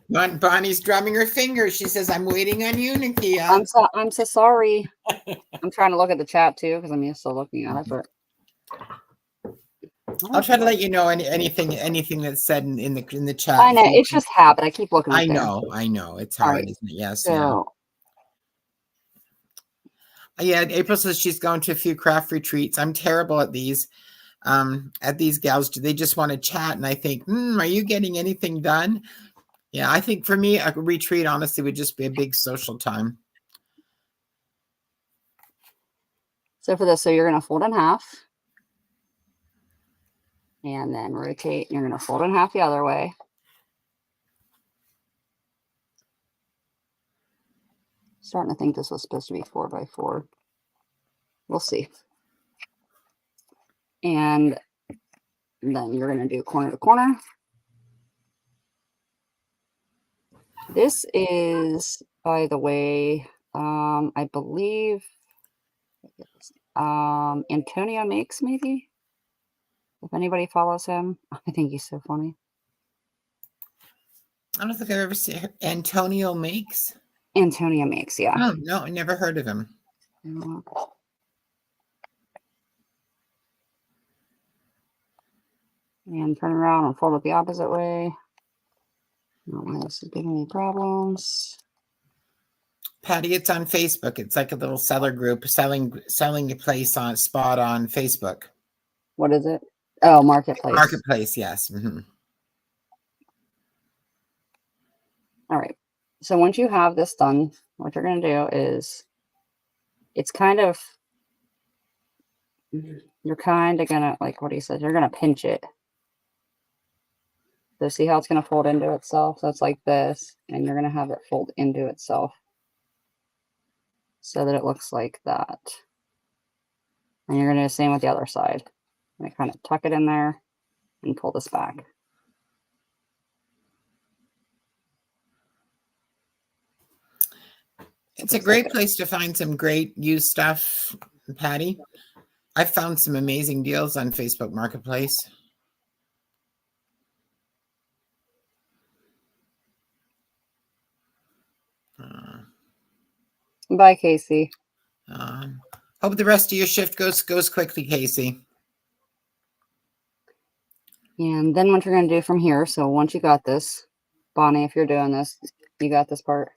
Speaker 2: Bonnie's drumming her fingers. She says, "I'm waiting on you, Nikia."
Speaker 1: I'm so sorry. I'm trying to look at the chat too because I'm used to looking at it, but
Speaker 2: I'll try to let you know anything that's said in the chat.
Speaker 1: I know it's just habit. I keep looking.
Speaker 2: I know. It's hard, right. Isn't it? Yes.
Speaker 1: So,
Speaker 2: yeah. April says she's going to a few craft retreats. I'm terrible at these. At these gals, do they just want to chat? And I think, are you getting anything done? Yeah, I think for me, a retreat honestly would just be a big social time.
Speaker 1: So for this, you're going to fold in half. And then rotate. You're going to fold in half the other way. starting to think this was supposed to be 4x4. We'll see. And then you're going to do corner to corner. This is, by the way, I believe Antonio Makes, maybe. If anybody follows him, I think he's so funny.
Speaker 2: I don't think I've ever seen Antonio Makes.
Speaker 1: Antonio Makes, yeah.
Speaker 2: Oh, no, I never heard of him.
Speaker 1: And turn around and fold it the opposite way. Oh, this is giving me problems.
Speaker 2: Patty, it's on Facebook. It's like a little seller group selling a place on spot on Facebook.
Speaker 1: What is it? Oh, Marketplace.
Speaker 2: Marketplace, yes. Mm-hmm.
Speaker 1: All right. So once you have this done, what you're going to do is, it's kind of, you're kind of going to, like what he said, you're going to pinch it. So see how it's going to fold into itself? So it's like this, and you're going to have it fold into itself so that it looks like that. And you're going to do the same with the other side. And kind of tuck it in there and pull this back.
Speaker 2: It's a great place to find some great used stuff, Patty. I found some amazing deals on Facebook Marketplace.
Speaker 1: Bye, Casey.
Speaker 2: Hope the rest of your shift goes quickly, Casey.
Speaker 1: And then what you're going to do from here, so once you got this, Bonnie, if you're doing this, you got this part.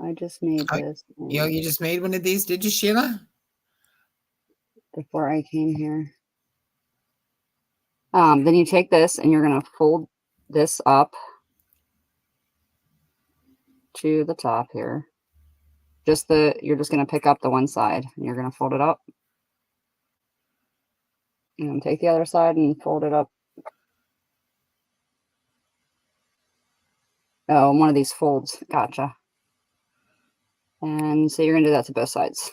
Speaker 1: I just made this.
Speaker 2: You just made one of these, did you, Sheila?
Speaker 1: Before I came here. Then you take this and you're going to fold this up to the top here. You're just going to pick up the one side and you're going to fold it up. And take the other side and fold it up. Oh, one of these folds. Gotcha. And so you're going to do that to both sides.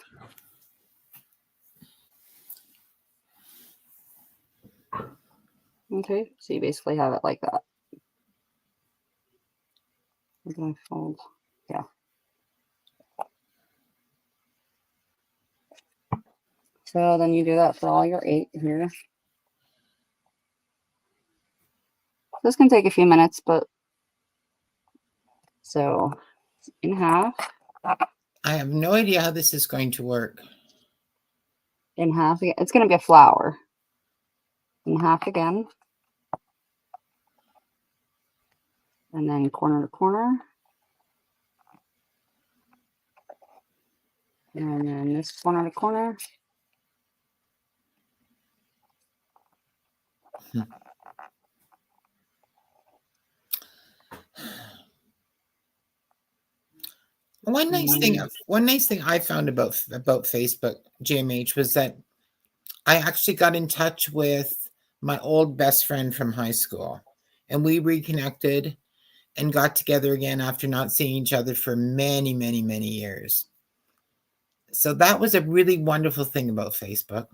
Speaker 1: Okay, so you basically have it like that. We're going to fold. Yeah. So then you do that for all your 8 here. This can take a few minutes, but so in half.
Speaker 2: I have no idea how this is going to work.
Speaker 1: In half again. It's going to be a flower. In half again. And then corner to corner. And then this corner to corner.
Speaker 2: One nice thing I found about Facebook GMH was that I actually got in touch with my old best friend from high school, and we reconnected and got together again after not seeing each other for many, many, many years. So that was a really wonderful thing about Facebook.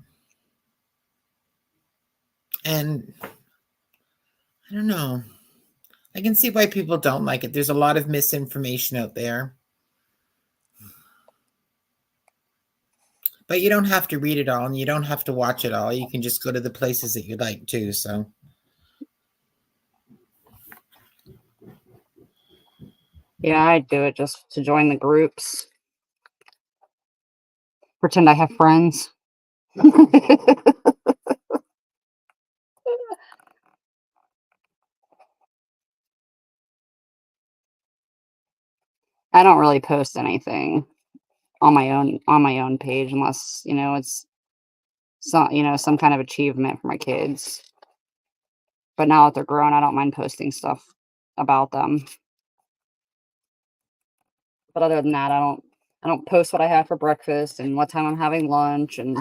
Speaker 2: And I don't know. I can see why people don't like it. There's a lot of misinformation out there. But you don't have to read it all and you don't have to watch it all. You can just go to the places that you like too. So
Speaker 1: yeah, I do it just to join the groups. Pretend I have friends. I don't really post anything on my own page unless, it's some kind of achievement for my kids. But now that they're grown, I don't mind posting stuff about them. But other than that, I don't post what I have for breakfast and what time I'm having lunch and.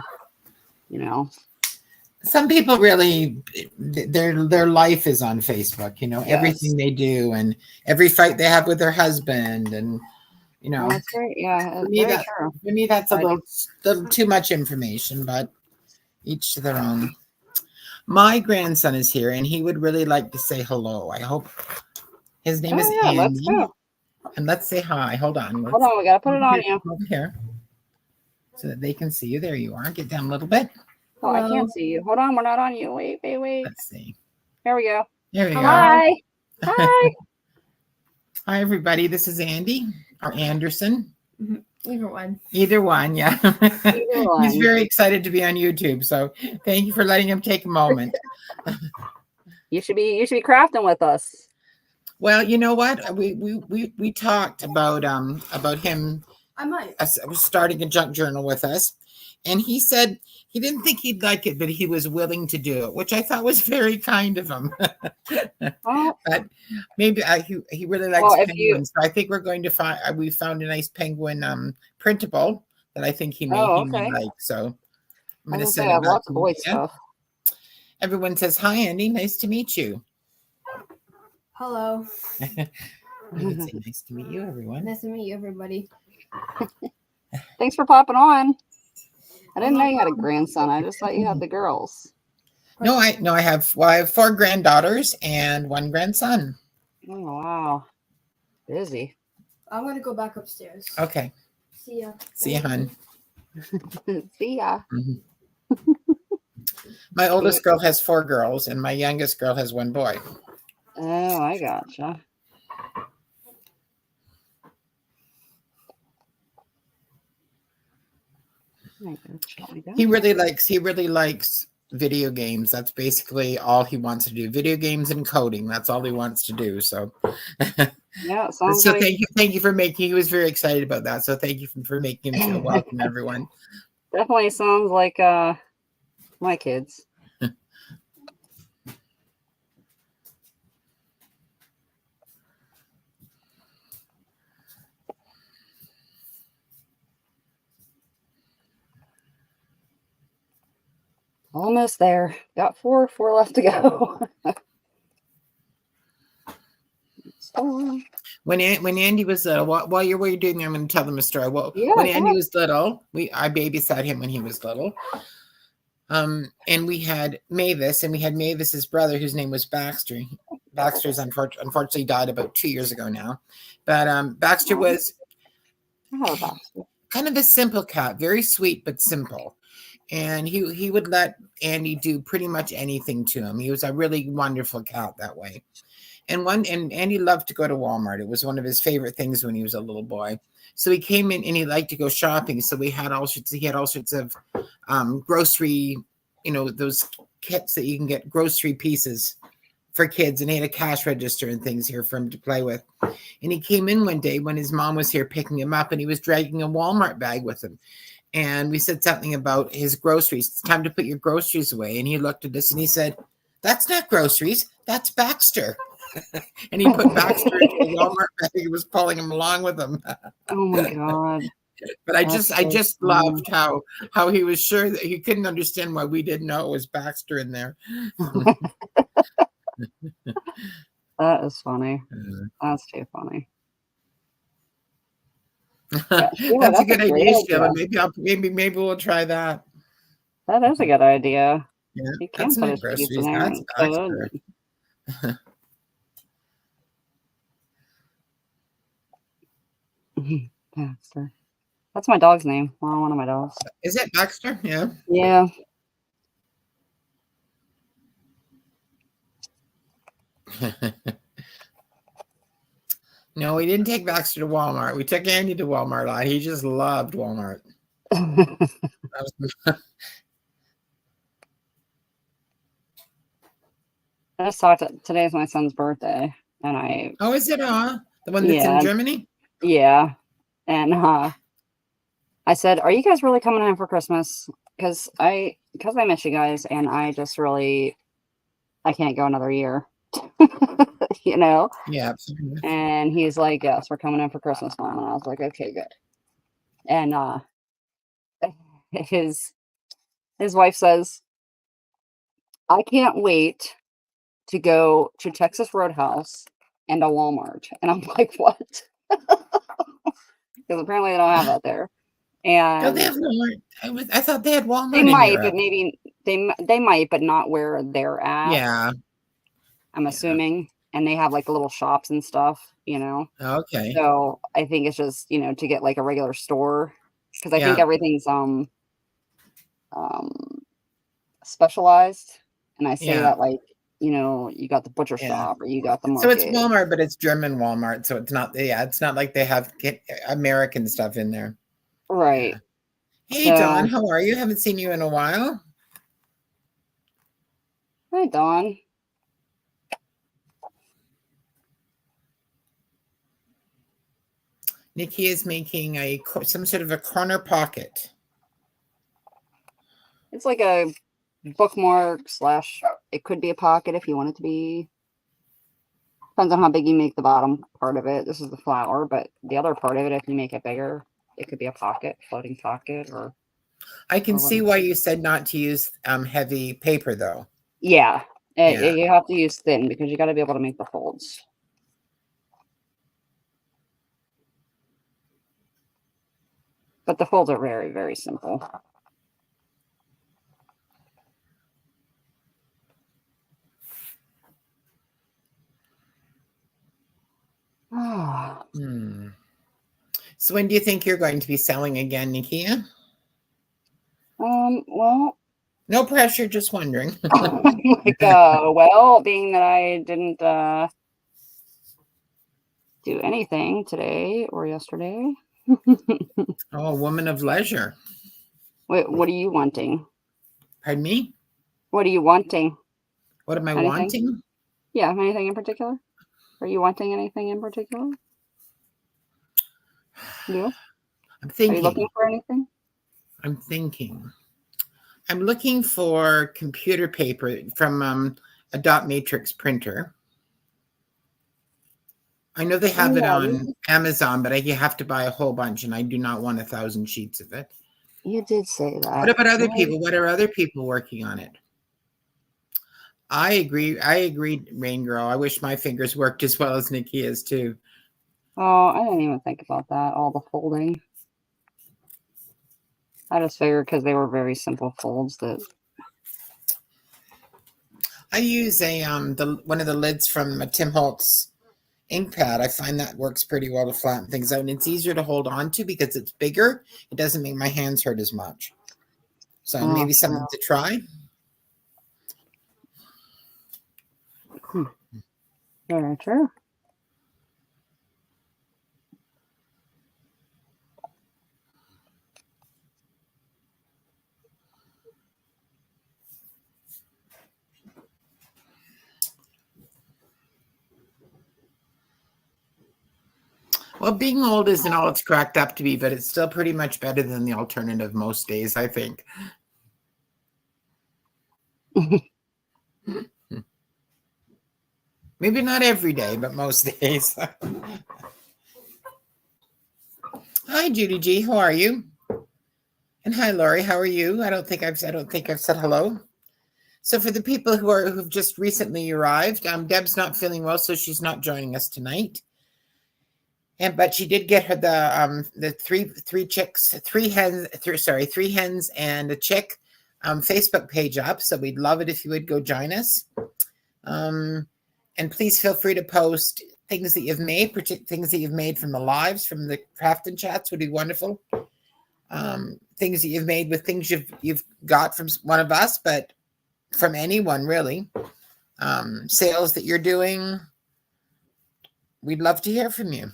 Speaker 2: some people really their life is on Facebook,
Speaker 1: Yes.
Speaker 2: everything they do and every fight they have with their husband, and
Speaker 1: Well, that's great. Yeah,
Speaker 2: for me
Speaker 1: very
Speaker 2: that
Speaker 1: true.
Speaker 2: for me that's a
Speaker 1: But
Speaker 2: little too much information, but each to their own. My grandson is here and he would really like to say hello. I hope his name is
Speaker 1: yeah, let's
Speaker 2: Andy.
Speaker 1: go.
Speaker 2: And let's say hi. Hold on.
Speaker 1: Hold on, we gotta put it on you.
Speaker 2: Over here so that they can see you. There you are. Get down a little bit.
Speaker 1: Oh, I can't see you. Hold on, we're not on you. Wait.
Speaker 2: Let's see.
Speaker 1: Here we go.
Speaker 2: There we go.
Speaker 1: Hi. Hi.
Speaker 2: Hi, everybody. This is Andy or Anderson.
Speaker 3: Either one.
Speaker 2: Either one, yeah.
Speaker 1: Either one.
Speaker 2: He's very excited to be on YouTube, so thank you for letting him take a moment.
Speaker 1: You should be crafting with us.
Speaker 2: Well, you know what? We talked about him.
Speaker 3: I might.
Speaker 2: Starting a junk journal with us, and he said he didn't think he'd like it, but he was willing to do it, which I thought was very kind of him.
Speaker 1: Well,
Speaker 2: but maybe he really likes penguins. So I think we're going to find. We found a nice penguin printable that I think he may like. So I'm going to send it.
Speaker 1: Lots of boy stuff.
Speaker 2: Everyone says hi, Andy. Nice to meet you.
Speaker 3: Hello.
Speaker 2: Nice to meet you, everyone.
Speaker 3: Nice to meet you, everybody.
Speaker 1: Thanks for popping on. I didn't know you had a grandson. I just thought you had the girls.
Speaker 2: No, I have 4 granddaughters and 1 grandson.
Speaker 1: Oh wow. Busy.
Speaker 3: I'm gonna go back upstairs.
Speaker 2: Okay.
Speaker 3: See ya.
Speaker 2: See ya, hon.
Speaker 1: See ya.
Speaker 2: Mm-hmm. My oldest girl has 4 girls and my youngest girl has 1 boy.
Speaker 1: Oh, I gotcha.
Speaker 2: He really likes video games. That's basically all he wants to do. Video games and coding. That's all he wants to do. So
Speaker 1: yeah, sounds
Speaker 2: so thank you for making. He was very excited about that. So thank you for making him feel welcome, everyone.
Speaker 1: Definitely sounds like my kids. Almost there. Got 4 left to go.
Speaker 2: When Andy was little, while you're doing, I'm going to tell them a story. Well,
Speaker 1: yeah,
Speaker 2: when Andy was little, I babysat him when he was little. And we had Mavis, and we had Mavis's brother, whose name was Baxter. Baxter's unfortunately died about 2 years ago now. But Baxter was kind of a simple cat, very sweet but simple. And he would let Andy do pretty much anything to him. He was a really wonderful cat that way. And Andy loved to go to Walmart. It was one of his favorite things when he was a little boy. So he came in and he liked to go shopping. So he had all sorts of grocery, those kits that you can get, grocery pieces for kids. And he had a cash register and things here for him to play with. And he came in one day when his mom was here picking him up, and he was dragging a Walmart bag with him. And we said something about his groceries. It's time to put your groceries away. And he looked at us and he said, "That's not groceries. That's Baxter." And he put Baxter in the Walmart bag. He was pulling him along with him.
Speaker 1: Oh my God.
Speaker 2: But I just loved how he was sure that he couldn't understand why we didn't know it was Baxter in there.
Speaker 1: That is funny. That's too funny.
Speaker 2: Yeah, that's a good idea, Sheila. Maybe we'll try that.
Speaker 1: That is a good idea.
Speaker 2: Yeah,
Speaker 1: you can put his groceries in there. Baxter. That's my dog's name. Well, one of my dogs.
Speaker 2: Is it Baxter? Yeah.
Speaker 1: Yeah.
Speaker 2: No, we didn't take Baxter to Walmart. We took Andy to Walmart a lot. He just loved Walmart.
Speaker 1: I just talked. Today is my son's birthday, and I.
Speaker 2: Oh, is it? The one that's in Germany?
Speaker 1: Yeah, and I said, "Are you guys really coming home for Christmas?" Because I miss you guys, and I just really, I can't go another year.
Speaker 2: Yeah, absolutely.
Speaker 1: And he's like, "Yes, we're coming in for Christmas, Mom." And I was like, "Okay, good." And his wife says, I can't wait to go to Texas Roadhouse and a Walmart. And I'm like, what? Because apparently they don't have that there.
Speaker 2: No, they
Speaker 1: And
Speaker 2: have Walmart. I thought they had
Speaker 1: they
Speaker 2: Walmart in
Speaker 1: might, but
Speaker 2: Europe.
Speaker 1: maybe they might, but not where they're at.
Speaker 2: Yeah.
Speaker 1: I'm assuming. And they have like the little shops and stuff,
Speaker 2: Okay.
Speaker 1: So I think it's just, to get like a regular store. Because I think
Speaker 2: Yeah.
Speaker 1: everything's specialized. And I say
Speaker 2: Yeah.
Speaker 1: that like, you got the butcher
Speaker 2: Yeah.
Speaker 1: shop or you got the
Speaker 2: So it's
Speaker 1: market.
Speaker 2: Walmart, but it's German Walmart. So it's not. Yeah, it's not like they have American stuff in there.
Speaker 1: Right.
Speaker 2: Yeah. Hey,
Speaker 1: So,
Speaker 2: Dawn, how are you? Haven't seen you in a while.
Speaker 1: hi, Dawn.
Speaker 2: Nikki is making some sort of a corner pocket.
Speaker 1: It's like a bookmark / it could be a pocket if you want it to be. Depends on how big you make the bottom part of it. This is the flower, but the other part of it, if you make it bigger, it could be a pocket, floating pocket, or.
Speaker 2: I can
Speaker 1: or
Speaker 2: see why you said not to use heavy paper, though.
Speaker 1: Yeah,
Speaker 2: Yeah.
Speaker 1: you have to use thin because you got to be able to make the folds. But the folds are very, very simple.
Speaker 2: So when do you think you're going to be selling again, Nikia?
Speaker 1: Well,
Speaker 2: no pressure, just wondering.
Speaker 1: Well, being that I didn't do anything today or yesterday.
Speaker 2: Oh, woman of leisure.
Speaker 1: Wait, what are you wanting?
Speaker 2: Pardon me?
Speaker 1: What are you wanting?
Speaker 2: What am I
Speaker 1: Anything?
Speaker 2: wanting?
Speaker 1: Yeah, anything in particular? Are you wanting anything in particular? You?
Speaker 2: I'm thinking.
Speaker 1: Are you looking for anything?
Speaker 2: I'm thinking. I'm looking for computer paper from a dot matrix printer. I know they have it on Amazon, but you have to buy a whole bunch, and I do not want 1,000 sheets of it.
Speaker 1: You did say that.
Speaker 2: What about other people? What are other people working on it? I agree, Rain Girl. I wish my fingers worked as well as Nikia's too.
Speaker 1: Oh, I didn't even think about that. All the folding. I just figured because they were very simple folds that.
Speaker 2: I use one of the lids from Tim Holtz ink pad. I find that works pretty well to flatten things out, and it's easier to hold on to because it's bigger. It doesn't make my hands hurt as much. So maybe something to try.
Speaker 1: Very true.
Speaker 2: Well, being old isn't all it's cracked up to be, but it's still pretty much better than the alternative most days, I think. Maybe not every day, but most days. Hi, Judy G. How are you? And hi, Lori. How are you? I don't think I've said hello. So for the people who've just recently arrived, Deb's not feeling well, so she's not joining us tonight. But she did get her the three hens and a chick Facebook page up. So we'd love it if you would go join us. And please feel free to post things that you've made, things that you've made from the lives, from the craft and chats would be wonderful. Things that you've made with things you've got from one of us, but from anyone really. Sales that you're doing. We'd love to hear from you.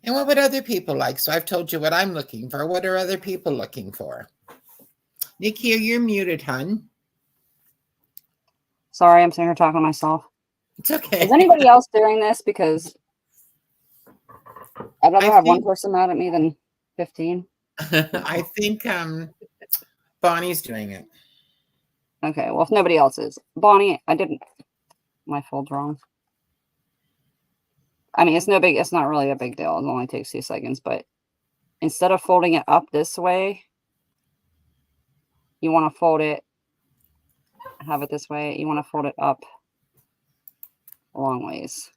Speaker 2: And what would other people like? So I've told you what I'm looking for. What are other people looking for? Nikia, you're muted, hun.
Speaker 1: Sorry, I'm sitting here talking to myself.
Speaker 2: It's okay.
Speaker 1: Is anybody else doing this? Because I'd rather have one person mad at me than 15.
Speaker 2: I think Bonnie's doing it.
Speaker 1: Okay, well, if nobody else is. Bonnie, I didn't. My fold's wrong. I mean, it's not really a big deal. It only takes 2 seconds, but instead of folding it up this way, you want to fold it, have it this way. You want to fold it up a long ways,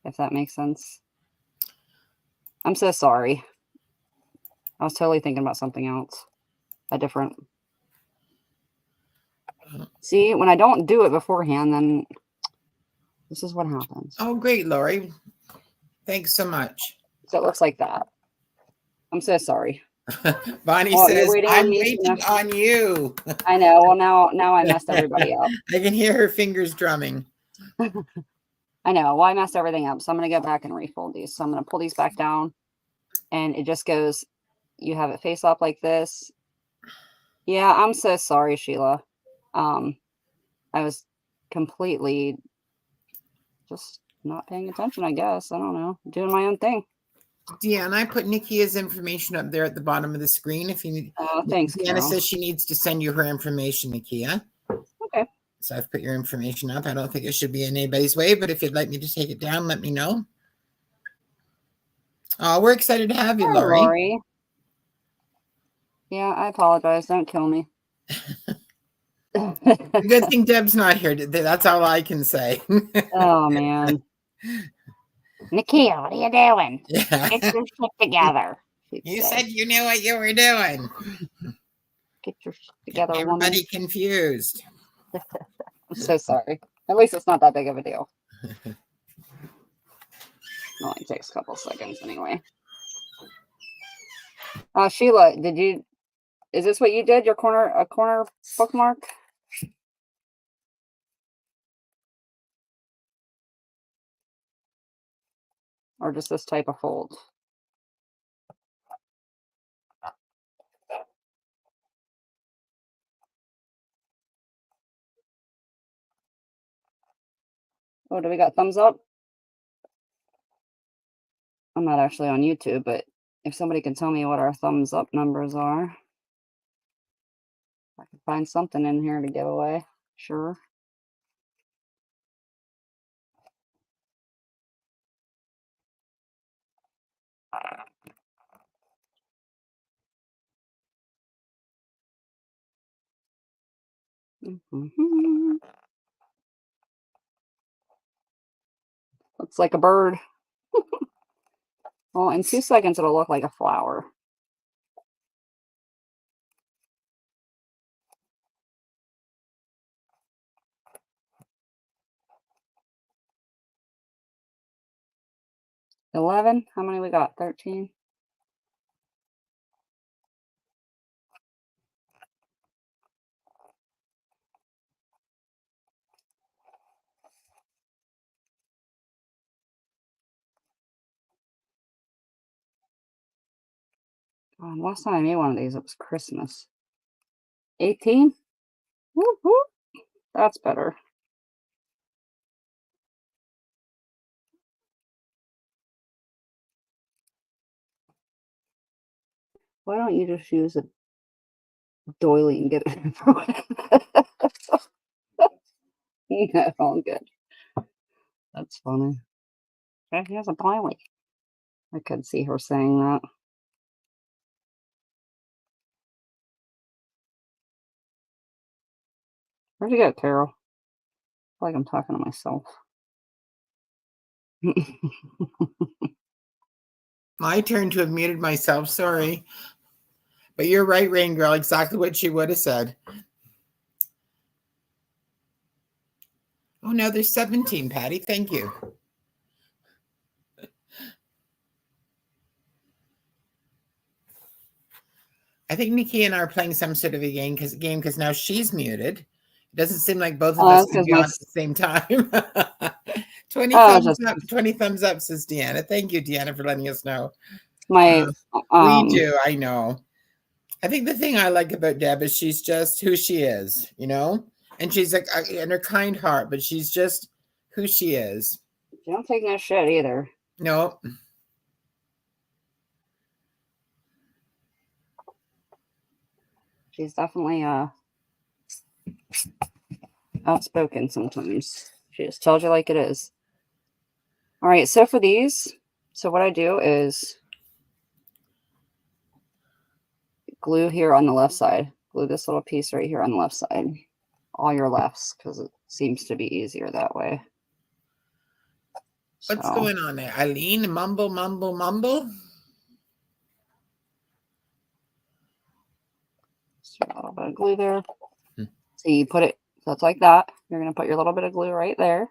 Speaker 1: if that makes sense. I'm so sorry. I was totally thinking about something else. A different. See, when I don't do it beforehand, then this is what happens.
Speaker 2: Oh, great, Lori. Thanks so much.
Speaker 1: So it looks like that. I'm so sorry.
Speaker 2: Bonnie
Speaker 1: Oh, you're
Speaker 2: says,
Speaker 1: waiting on
Speaker 2: I'm
Speaker 1: me,
Speaker 2: waiting
Speaker 1: Tina.
Speaker 2: on you.
Speaker 1: I know. Well, now I messed everybody up.
Speaker 2: I can hear her fingers drumming.
Speaker 1: I know. Well, I messed everything up. So I'm going to go back and refold these. So I'm going to pull these back down. And it just goes, you have it face up like this. Yeah, I'm so sorry, Sheila. I was completely just not paying attention, I guess. I don't know. Doing my own thing.
Speaker 2: Deanna, I put Nikia's information up there at the bottom of the screen. If you need,
Speaker 1: Thanks,
Speaker 2: Deanna
Speaker 1: Carol.
Speaker 2: says she needs to send you her information, Nikia.
Speaker 1: Okay.
Speaker 2: So I've put your information up. I don't think it should be in anybody's way, but if you'd like me to take it down, let me know. Oh, we're excited to have you,
Speaker 1: Hi,
Speaker 2: Lori.
Speaker 1: Lori. Yeah, I apologize. Don't kill me.
Speaker 2: Good thing Deb's not here. That's all I can say.
Speaker 1: Oh, man. Nikia, what are you doing?
Speaker 2: Yeah.
Speaker 1: Get your shit together.
Speaker 2: You said you knew what you were doing.
Speaker 1: Get your shit together, woman.
Speaker 2: Everybody confused.
Speaker 1: I'm so sorry. At least it's not that big of a deal. It only takes a couple seconds anyway. Sheila, is this what you did? A corner bookmark? Or just this type of fold? Oh, do we got thumbs up? I'm not actually on YouTube, but if somebody can tell me what our thumbs up numbers are, I can find something in here to give away. Sure. Looks like a bird. Well, in 2 seconds, it'll look like a flower. $11. How many we got? 13. Last time I made one of these, it was Christmas. 18. Whoop, whoop. That's better. Why don't you just use a doily and get it everywhere? Yeah, all good. That's funny. Yeah, he has a doily. I could see her saying that. Where'd you go, Carol? I feel like I'm talking to myself.
Speaker 2: My turn to have muted myself. Sorry. But you're right, Rain Girl. Exactly what she would have said. Oh, now there's 17, Patty. Thank you. I think Nikki and I are playing some sort of a game because now she's muted. It doesn't seem like both of us can be on at the same time. 20 thumbs up, says Deanna. Thank you, Deanna, for letting us know. We do, I know. I think the thing I like about Deb is she's just who she is, you know? And she's like, in her kind heart, but she's just who she is.
Speaker 1: She don't take no shit either.
Speaker 2: No.
Speaker 1: She's definitely outspoken sometimes. She just tells you like it is. All right, so for these, so what I do is glue here on the left side. glue this little piece right here on the left side. All your lefts, because it seems to be easier that way.
Speaker 2: What's
Speaker 1: So,
Speaker 2: going on there? Eileen, mumble, mumble, mumble.
Speaker 1: just a little bit of glue there.
Speaker 2: Hmm.
Speaker 1: So you put it, so it's like that. You're going to put your little bit of glue right there.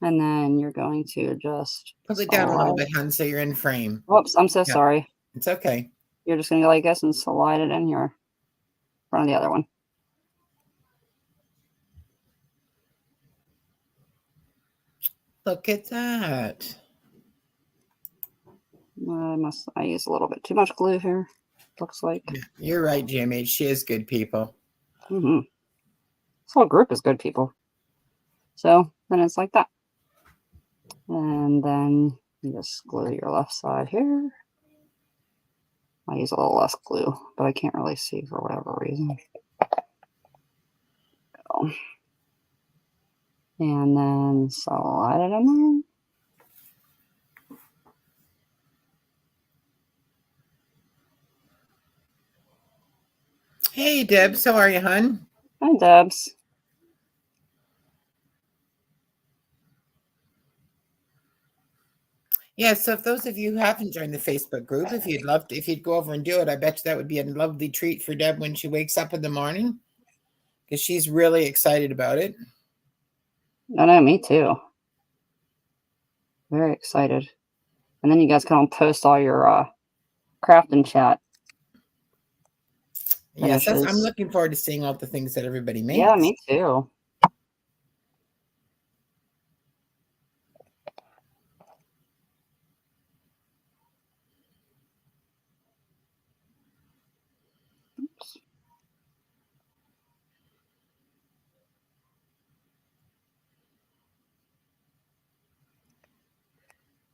Speaker 1: And then you're going to just
Speaker 2: Pull it down a little
Speaker 1: slide.
Speaker 2: bit, hun, so you're in frame.
Speaker 1: Whoops, I'm so
Speaker 2: Yeah.
Speaker 1: sorry.
Speaker 2: It's okay.
Speaker 1: You're just going to go like this and slide it in here in front of the other one.
Speaker 2: Look at that.
Speaker 1: I use a little bit too much glue here. Looks like.
Speaker 2: Yeah, you're right, JMH. She is good people.
Speaker 1: This whole group is good people. So then it's like that. And then you just glue your left side here. I use a little less glue, but I can't really see for whatever reason. So, and then slide it in there.
Speaker 2: Hey, Debs. How are you, hun?
Speaker 1: Hi, Debs.
Speaker 2: Yeah, so if those of you who haven't joined the Facebook group, if you'd go over and do it, I bet you that would be a lovely treat for Deb when she wakes up in the morning, because she's really excited about it.
Speaker 1: I know, me too. Very excited. And then you guys can post all your craft and chat.
Speaker 2: Yes, I'm
Speaker 1: finishes.
Speaker 2: looking forward to seeing all the things that everybody makes.
Speaker 1: Yeah, me too. Oops.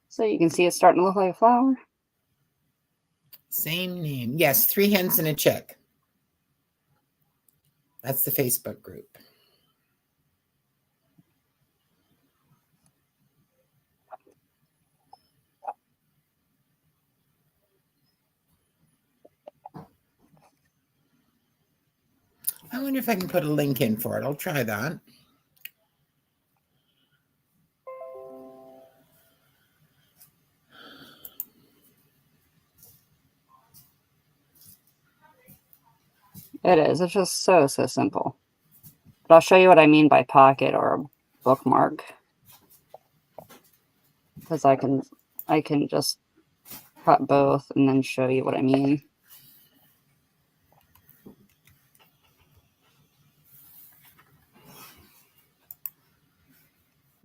Speaker 1: So you can see it's starting to look like a flower.
Speaker 2: Same name. Yes, 3 hens and a chick. That's the Facebook group. I wonder if I can put a link in for it. I'll try that.
Speaker 1: It is. It's just so simple. But I'll show you what I mean by pocket or bookmark. Because I can just cut both and then show you what I mean.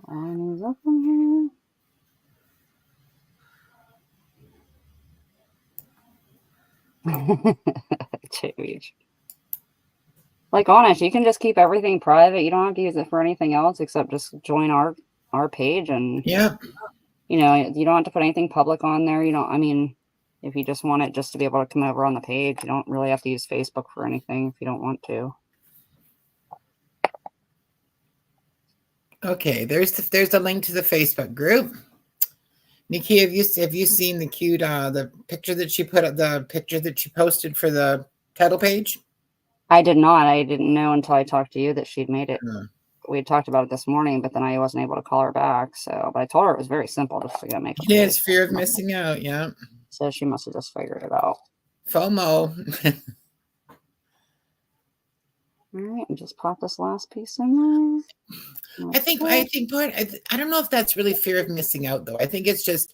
Speaker 1: And he's up in here. JH. Like, honest, you can just keep everything private. You don't have to use it for anything else except just join our page, and
Speaker 2: Yeah.
Speaker 1: you know, you don't have to put anything public on there. You don't, I mean, if you just want it just to be able to come over on the page, you don't really have to use Facebook for anything if you don't want to.
Speaker 2: Okay, there's the link to the Facebook group. Nikki, have you seen the cute the picture that she put up, the picture that she posted for the title page?
Speaker 1: I did not. I didn't know until I talked to you that she'd made it.
Speaker 2: Hmm.
Speaker 1: We had talked about it this morning, but then I wasn't able to call her back. So, but I told her it was very simple, just to make
Speaker 2: It is fear of missing out. Yeah.
Speaker 1: So she must have just figured it out.
Speaker 2: FOMO.
Speaker 1: All right, and just pop this last piece in there.
Speaker 2: I think I don't know if that's really fear of missing out, though. I think it's just,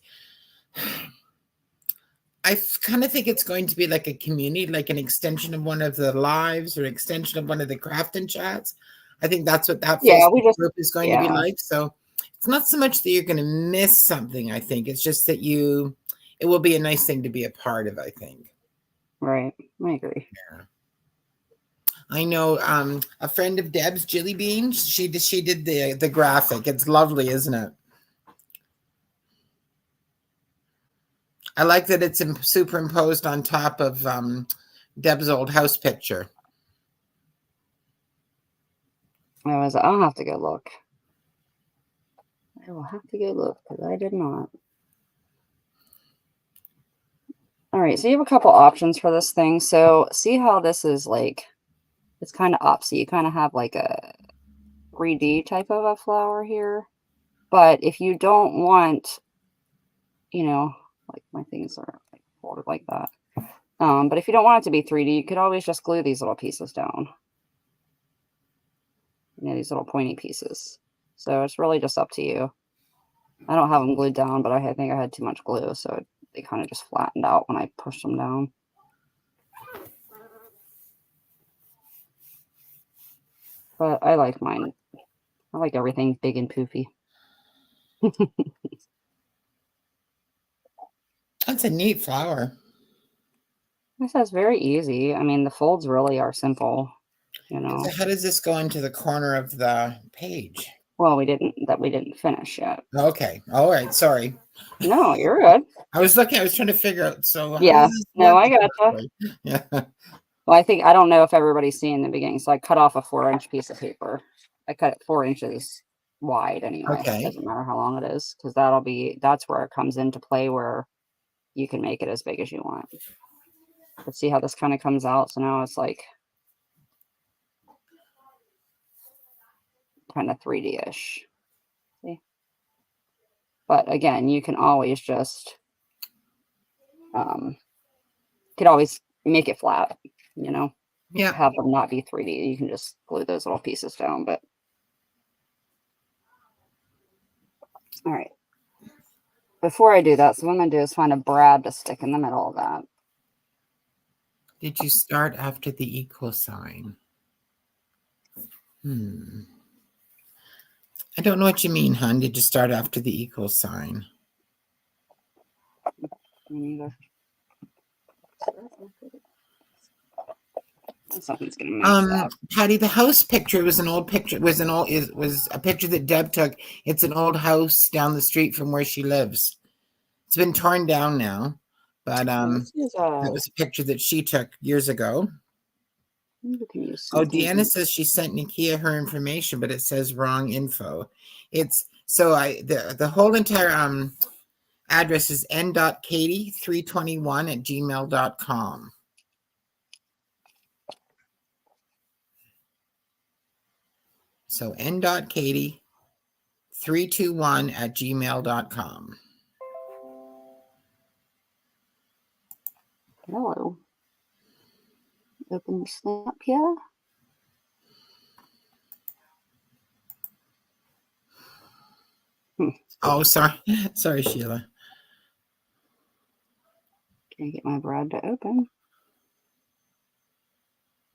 Speaker 2: I kind of think it's going to be like a community, like an extension of one of the lives or extension of one of the craft and chats. I think that's what that Facebook group is going to be like. So it's not so much that you're going to miss something. I think it's just that it will be a nice thing to be a part of, I think.
Speaker 1: Right. I agree.
Speaker 2: Yeah. I know a friend of Deb's, Jilly Bean, she did the graphic. It's lovely, isn't it? I like that it's superimposed on top of Deb's old house picture.
Speaker 1: I'll have to go look. I will have to go look because I did not. All right, so you have a couple options for this thing. So see how this is like it's kind of up. So you kind of have like a 3D type of a flower here. But if you don't want, you know, like my things are like folded like that. But if you don't want it to be 3D, you could always just glue these little pieces down. You know, these little pointy pieces. So it's really just up to you. I don't have them glued down, but I think I had too much glue, so they kind of just flattened out when I pushed them down. But I like mine. I like everything big and poofy.
Speaker 2: That's a neat flower.
Speaker 1: This is very easy. I mean, the folds really are simple, you know.
Speaker 2: So how does this go into the corner of the page?
Speaker 1: Well, we didn't finish yet.
Speaker 2: Okay. All right. Sorry.
Speaker 1: No, you're good.
Speaker 2: I was trying to figure out. So how
Speaker 1: Yeah.
Speaker 2: does this
Speaker 1: No,
Speaker 2: work
Speaker 1: I gotcha.
Speaker 2: exactly? Yeah.
Speaker 1: Well, I don't know if everybody's seeing the beginning, so I cut off a 4-inch piece of paper. I cut it 4 inches wide anyway.
Speaker 2: Okay.
Speaker 1: Doesn't matter how long it is, because that's where it comes into play, where you can make it as big as you want. Let's see how this kind of comes out. So now it's like kind of 3D-ish. See? But again, you can always just could always make it flat, you know.
Speaker 2: Yeah.
Speaker 1: Have them not be 3D. You can just glue those little pieces down. But all right. Before I do that, so what I'm going to do is find a brad to stick in the middle of that.
Speaker 2: Did you start after the equal sign? I don't know what you mean, hon. Did you start after the equal sign?
Speaker 1: Something's gonna mess up.
Speaker 2: Patty, the house picture was an old picture. Was a picture that Deb took. It's an old house down the street from where she lives. It's been torn down now, but that was a picture that she took years ago. Oh, Deanna says she sent Nikia her information, but it says wrong info. It's so the whole entire address is n.katie321@gmail.com. So n.katie321@gmail.com.
Speaker 1: Hello. Open Snap here.
Speaker 2: Oh, sorry. Sorry, Sheila.
Speaker 1: Can I get my brad to open?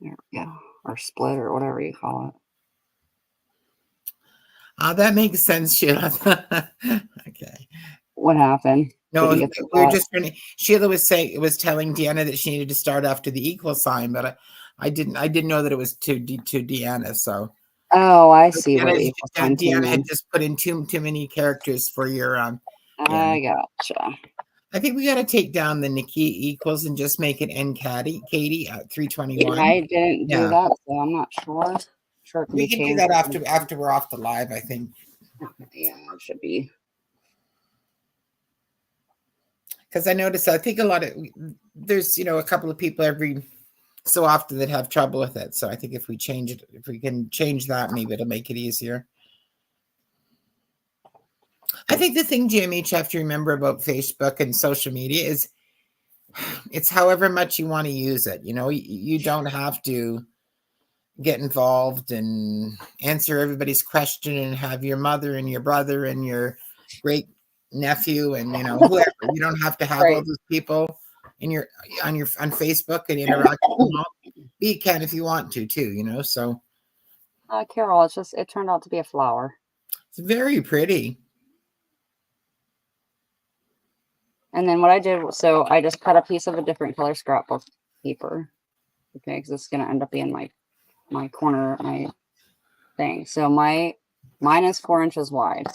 Speaker 1: There we go. Or split or whatever you call it.
Speaker 2: That makes sense, Sheila. Okay.
Speaker 1: What happened?
Speaker 2: No, we were just trying to, Sheila was telling Deanna that she needed to start after the equal sign, but I didn't know that it was to Deanna. So
Speaker 1: oh, I see where the equal sign
Speaker 2: Deanna had just put in too many characters for your
Speaker 1: I gotcha.
Speaker 2: I think we got to take down the Nikia equals and just make it N Katie at 321.
Speaker 1: Yeah, I didn't do that, so I'm not sure.
Speaker 2: We can do that after we're off the live, I think.
Speaker 1: Yeah, it should be.
Speaker 2: Because I noticed, I think there's a couple of people every so often that have trouble with it. So I think if we can change that, maybe it'll make it easier. I think the thing, GMH, you have to remember about Facebook and social media is it's however much you want to use it. You don't have to get involved and answer everybody's question and have your mother and your brother and your great nephew and whoever. You don't have to have all those people on Facebook and interact with them all. You can if you want to too, so
Speaker 1: Carol, it turned out to be a flower.
Speaker 2: It's very pretty.
Speaker 1: And then what I did, so I just cut a piece of a different color scrapbook paper. Okay, because it's gonna end up being my corner, my thing. So mine is 4 inches wide.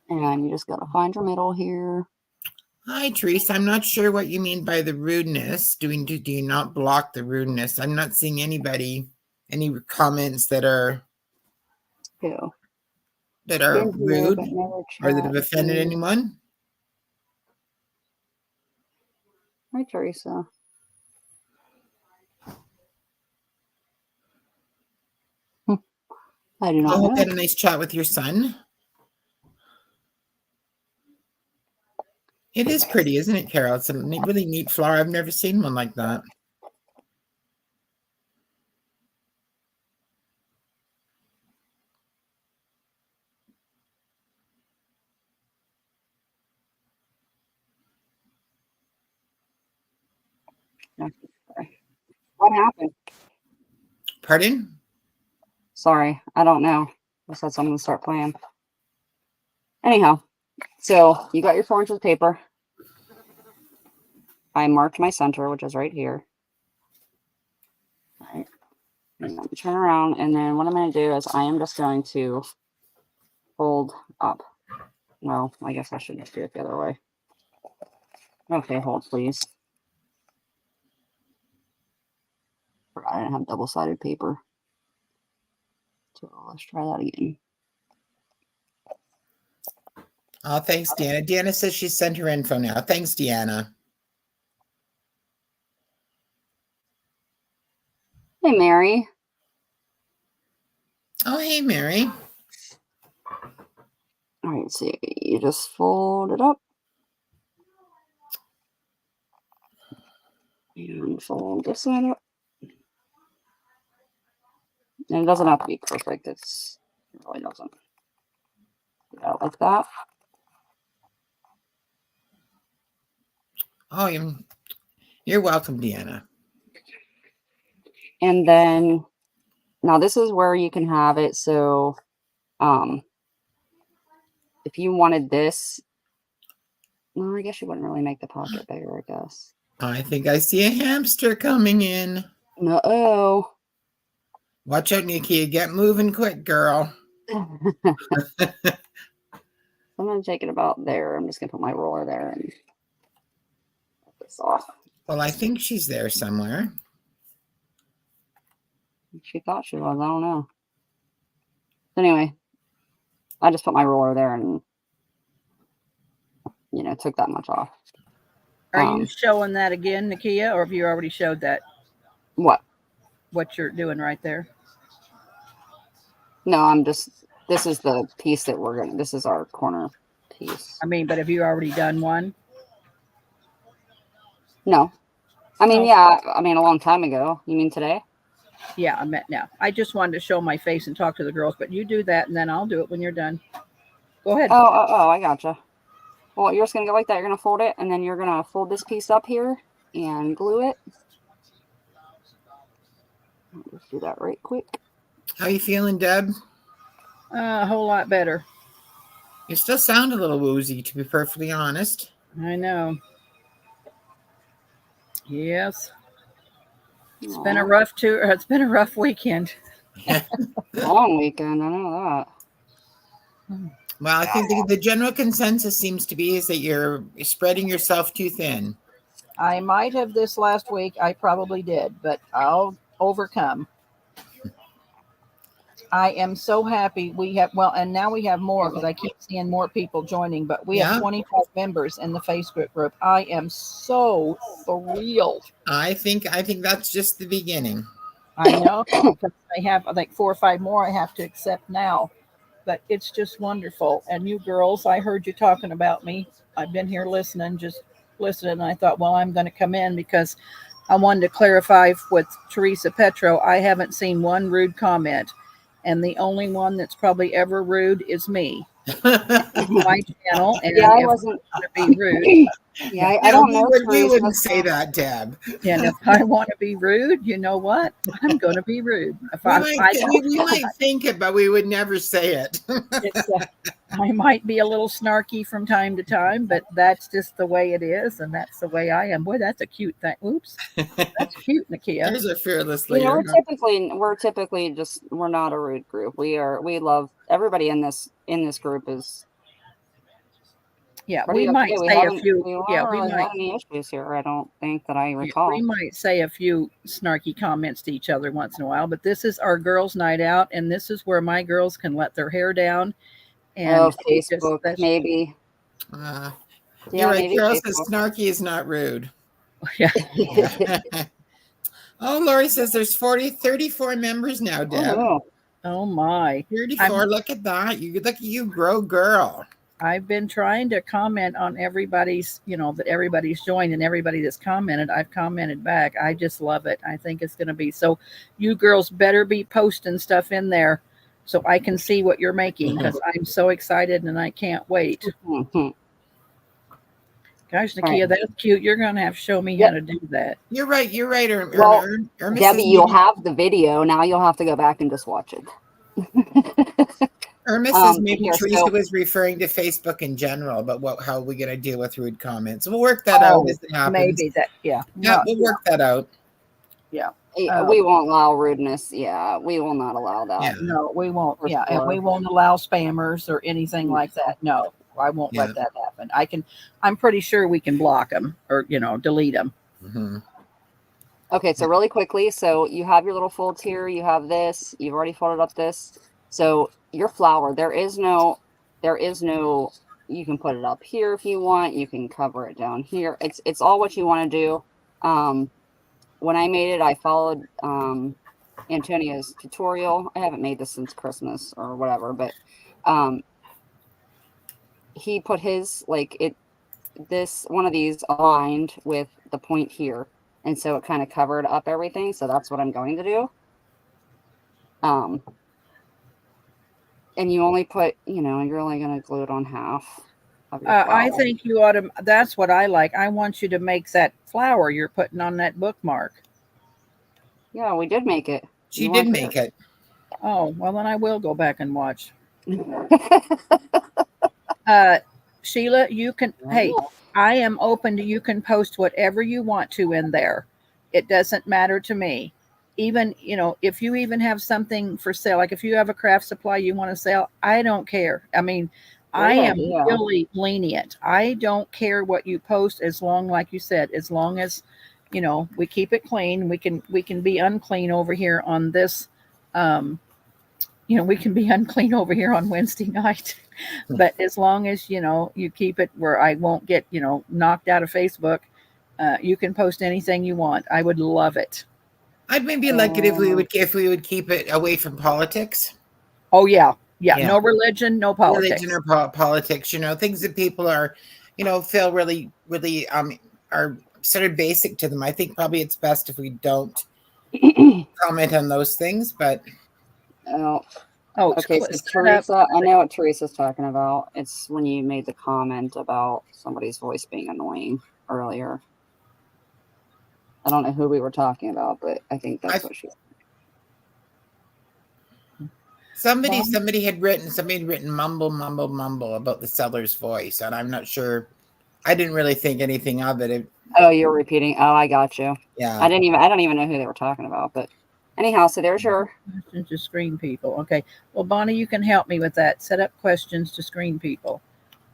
Speaker 1: And you just gotta find your middle here.
Speaker 2: Hi, Teresa. I'm not sure what you mean by the rudeness. Do you not block the rudeness? I'm not seeing any comments that are rude or that have offended anyone.
Speaker 1: Hi, Teresa. I do
Speaker 2: I
Speaker 1: not
Speaker 2: hope you
Speaker 1: know.
Speaker 2: had a nice chat with your son. It is pretty, isn't it, Carol? It's a really neat flower. I've never seen one like that.
Speaker 1: What happened?
Speaker 2: Pardon?
Speaker 1: Sorry, I don't know. I said someone to start playing. Anyhow, so you got your 4 inches of paper. I marked my center, which is right here. All right. And let me turn around, and then what I'm going to do is I am just going to fold up. Well, I guess I should just do it the other way. Okay, hold please. Forgot I didn't have double-sided paper. So let's try that again.
Speaker 2: Oh, thanks, Deanna. Deanna says she sent her info now. Thanks, Deanna.
Speaker 1: Hey, Mary.
Speaker 2: Oh, hey, Mary.
Speaker 1: All right, see, you just fold it up. And fold this side up. And it doesn't have to be perfect. It really doesn't. Yeah, like that.
Speaker 2: Oh, you're welcome, Deanna.
Speaker 1: And then, now this is where you can have it. So, if you wanted this, well, I guess you wouldn't really make the pocket bigger, I guess.
Speaker 2: I think I see a hamster coming in.
Speaker 1: Uh-oh.
Speaker 2: Watch out, Nikia. Get moving quick, girl.
Speaker 1: I'm going to take it about there. I'm just going to put my roller there and cut this off.
Speaker 2: Well, I think she's there somewhere.
Speaker 1: She thought she was. I don't know. Anyway, I just put my roller there and, took that much off.
Speaker 4: Are you showing that again, Nikia, or have you already showed that?
Speaker 1: What?
Speaker 4: What you're doing right there?
Speaker 1: No, this is the piece that this is our corner piece.
Speaker 4: I mean, but have you already done one?
Speaker 1: No. I mean,
Speaker 4: Oh.
Speaker 1: yeah, a long time ago. You mean today?
Speaker 4: Yeah, I meant now. I just wanted to show my face and talk to the girls, but you do that and then I'll do it when you're done. Go ahead.
Speaker 1: Oh, I gotcha. Well, you're just going to go like that. You're going to fold it, and then you're going to fold this piece up here and glue it. Let's do that right quick.
Speaker 2: How you feeling, Deb?
Speaker 4: A whole lot better.
Speaker 2: You still sound a little woozy, to be perfectly honest.
Speaker 4: I know. Yes. It's been a rough It's been a rough weekend.
Speaker 1: Long weekend. I know that.
Speaker 2: Well, I think the general consensus seems to be is that you're spreading yourself too thin.
Speaker 4: I might have this last week. I probably did, but I'll overcome. I am so happy we have, and now we have more because I keep seeing more people joining, but we have 25 members in the Facebook group. I am so thrilled.
Speaker 2: I think that's just the beginning.
Speaker 4: I know. Because I have, I think, 4 or 5 more I have to accept now. But it's just wonderful. And you girls, I heard you talking about me. I've been here listening. And I thought, well, I'm going to come in because I wanted to clarify with Teresa Petro. I haven't seen one rude comment. And the only one that's probably ever rude is me. My channel. And
Speaker 1: I wasn't
Speaker 4: going to be rude.
Speaker 1: Yeah, I don't know.
Speaker 2: We wouldn't say that, Deb.
Speaker 4: And if I want to be rude, you know what? I'm going to be rude. If
Speaker 2: we might think it, but we would never say it.
Speaker 4: I might be a little snarky from time to time, but that's just the way it is, and that's the way I am. Boy, that's a cute thing. Oops, that's cute, Nikia.
Speaker 2: There's a fearless leader.
Speaker 1: We're typically we're not a rude group. We love everybody in this group is.
Speaker 4: Yeah, we might say a few.
Speaker 1: We might have any issues here. I don't think that I recall.
Speaker 4: We might say a few snarky comments to each other once in a while, but this is our girls' night out, and this is where my girls can let their hair down. And
Speaker 1: Facebook, maybe.
Speaker 2: You're right. Carol says snarky is not rude.
Speaker 4: Yeah.
Speaker 2: Oh, Lori says there's 34 members now, Deb.
Speaker 1: Oh,
Speaker 4: Oh my.
Speaker 2: 34. Look at that. Look at you grow, girl.
Speaker 4: I've been trying to comment on everybody's, that everybody's joined and everybody that's commented. I've commented back. I just love it. I think it's going to be so. You girls better be posting stuff in there so I can see what you're making because I'm so excited and I can't wait.
Speaker 1: Mhm.
Speaker 4: Gosh, Nikia, that's cute. You're going to have to show me how to do that.
Speaker 2: You're right. You're right.
Speaker 1: Well,
Speaker 2: Mrs.
Speaker 1: Debbie, you'll have the video. Now you'll have to go back and just watch it.
Speaker 2: Mrs. Maybe
Speaker 1: here,
Speaker 2: Teresa
Speaker 1: so-
Speaker 2: was referring to Facebook in general, but how are we going to deal with rude comments? We'll work that out as it happens.
Speaker 4: Maybe that, yeah.
Speaker 2: Yeah, we'll work that out.
Speaker 4: Yeah.
Speaker 1: We won't allow rudeness. Yeah, we will not allow that.
Speaker 2: Yeah.
Speaker 4: No, we won't.
Speaker 1: For
Speaker 4: Yeah, and we
Speaker 1: sure.
Speaker 4: won't allow spammers or anything like that. No, I won't let that happen. I'm pretty sure we can block them or, delete them.
Speaker 2: Mm-hmm.
Speaker 1: Okay, so really quickly, so you have your little folds here. You have this. You've already folded up this. So your flower, there is no. You can put it up here if you want. You can cover it down here. It's all what you want to do. When I made it, I followed Antonia's tutorial. I haven't made this since Christmas or whatever, but he put his one of these aligned with the point here, and so it kind of covered up everything. So that's what I'm going to do. And you only put, you're only going to glue it on half of your
Speaker 4: I
Speaker 1: flower.
Speaker 4: think you ought to. That's what I like. I want you to make that flower you're putting on that bookmark.
Speaker 1: Yeah, we did make it.
Speaker 2: She did make it.
Speaker 4: Oh, well, then I will go back and watch. Sheila, you can, hey, I am open to, you can post whatever you want to in there. It doesn't matter to me. Even, if you even have something for sale, like if you have a craft supply you want to sell, I don't care. I mean, I am really lenient. I don't care what you post as long, like you said, as long as, we keep it clean. We can be unclean over here on this, we can be unclean over here on Wednesday night, but as long as, you keep it where I won't get, knocked out of Facebook, you can post anything you want. I would love it.
Speaker 2: I'd maybe like it if we would keep it away from politics.
Speaker 4: Oh yeah. No religion, no politics.
Speaker 2: Religion or politics, things that people are, feel really, really are sort of basic to them. I think probably it's best if we don't comment on those things, but
Speaker 1: okay, so Teresa, I know what Teresa's talking about. It's when you made the comment about somebody's voice being annoying earlier. I don't know who we were talking about, but I think that's what she said.
Speaker 2: Somebody had written mumble about the seller's voice, and I'm not sure. I didn't really think anything of it.
Speaker 1: You're repeating. Oh, I got you.
Speaker 2: Yeah.
Speaker 1: I don't even know who they were talking about, but anyhow, so there's your
Speaker 4: to screen people. Okay. Well, Bonnie, you can help me with that. Set up questions to screen people.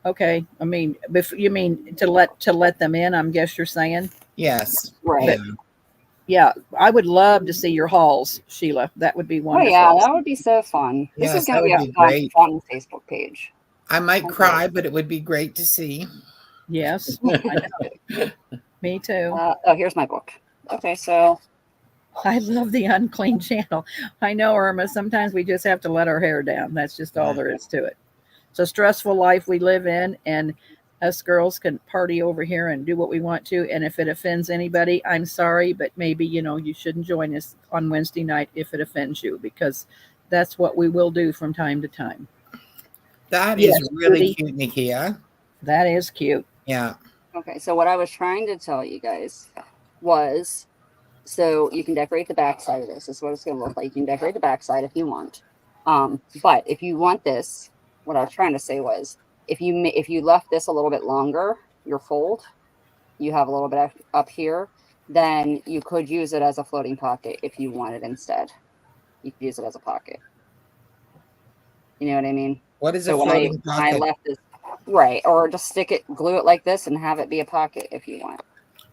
Speaker 4: Okay. I mean, you mean to let them in, I guess you're saying?
Speaker 2: Yes.
Speaker 1: Right.
Speaker 4: Yeah, I would love to see your hauls, Sheila. That would be wonderful.
Speaker 1: Oh yeah, that would be so fun. This is going to be a fun Facebook page.
Speaker 2: I might cry, but it would be great to see.
Speaker 4: Yes, I know. Me too.
Speaker 1: Here's my book. Okay, so
Speaker 4: I love the unclean channel. I know, Irma. Sometimes we just have to let our hair down. That's just all there is to it. It's a stressful life we live in, and us girls can party over here and do what we want to. And if it offends anybody, I'm sorry, but maybe, you shouldn't join us on Wednesday night if it offends you, because that's what we will do from time to time.
Speaker 2: That is really cute, Nikia.
Speaker 4: That is cute.
Speaker 2: Yeah.
Speaker 1: Okay, so what I was trying to tell you guys was, so you can decorate the backside of this. This is what it's going to look like. You can decorate the backside if you want. But if you want this, what I was trying to say was, if you left this a little bit longer, your fold, you have a little bit up here, then you could use it as a floating pocket if you wanted instead. You could use it as a pocket. You know what I mean?
Speaker 2: What is a floating pocket?
Speaker 1: I left this, right, or just glue it like this and have it be a pocket if you want.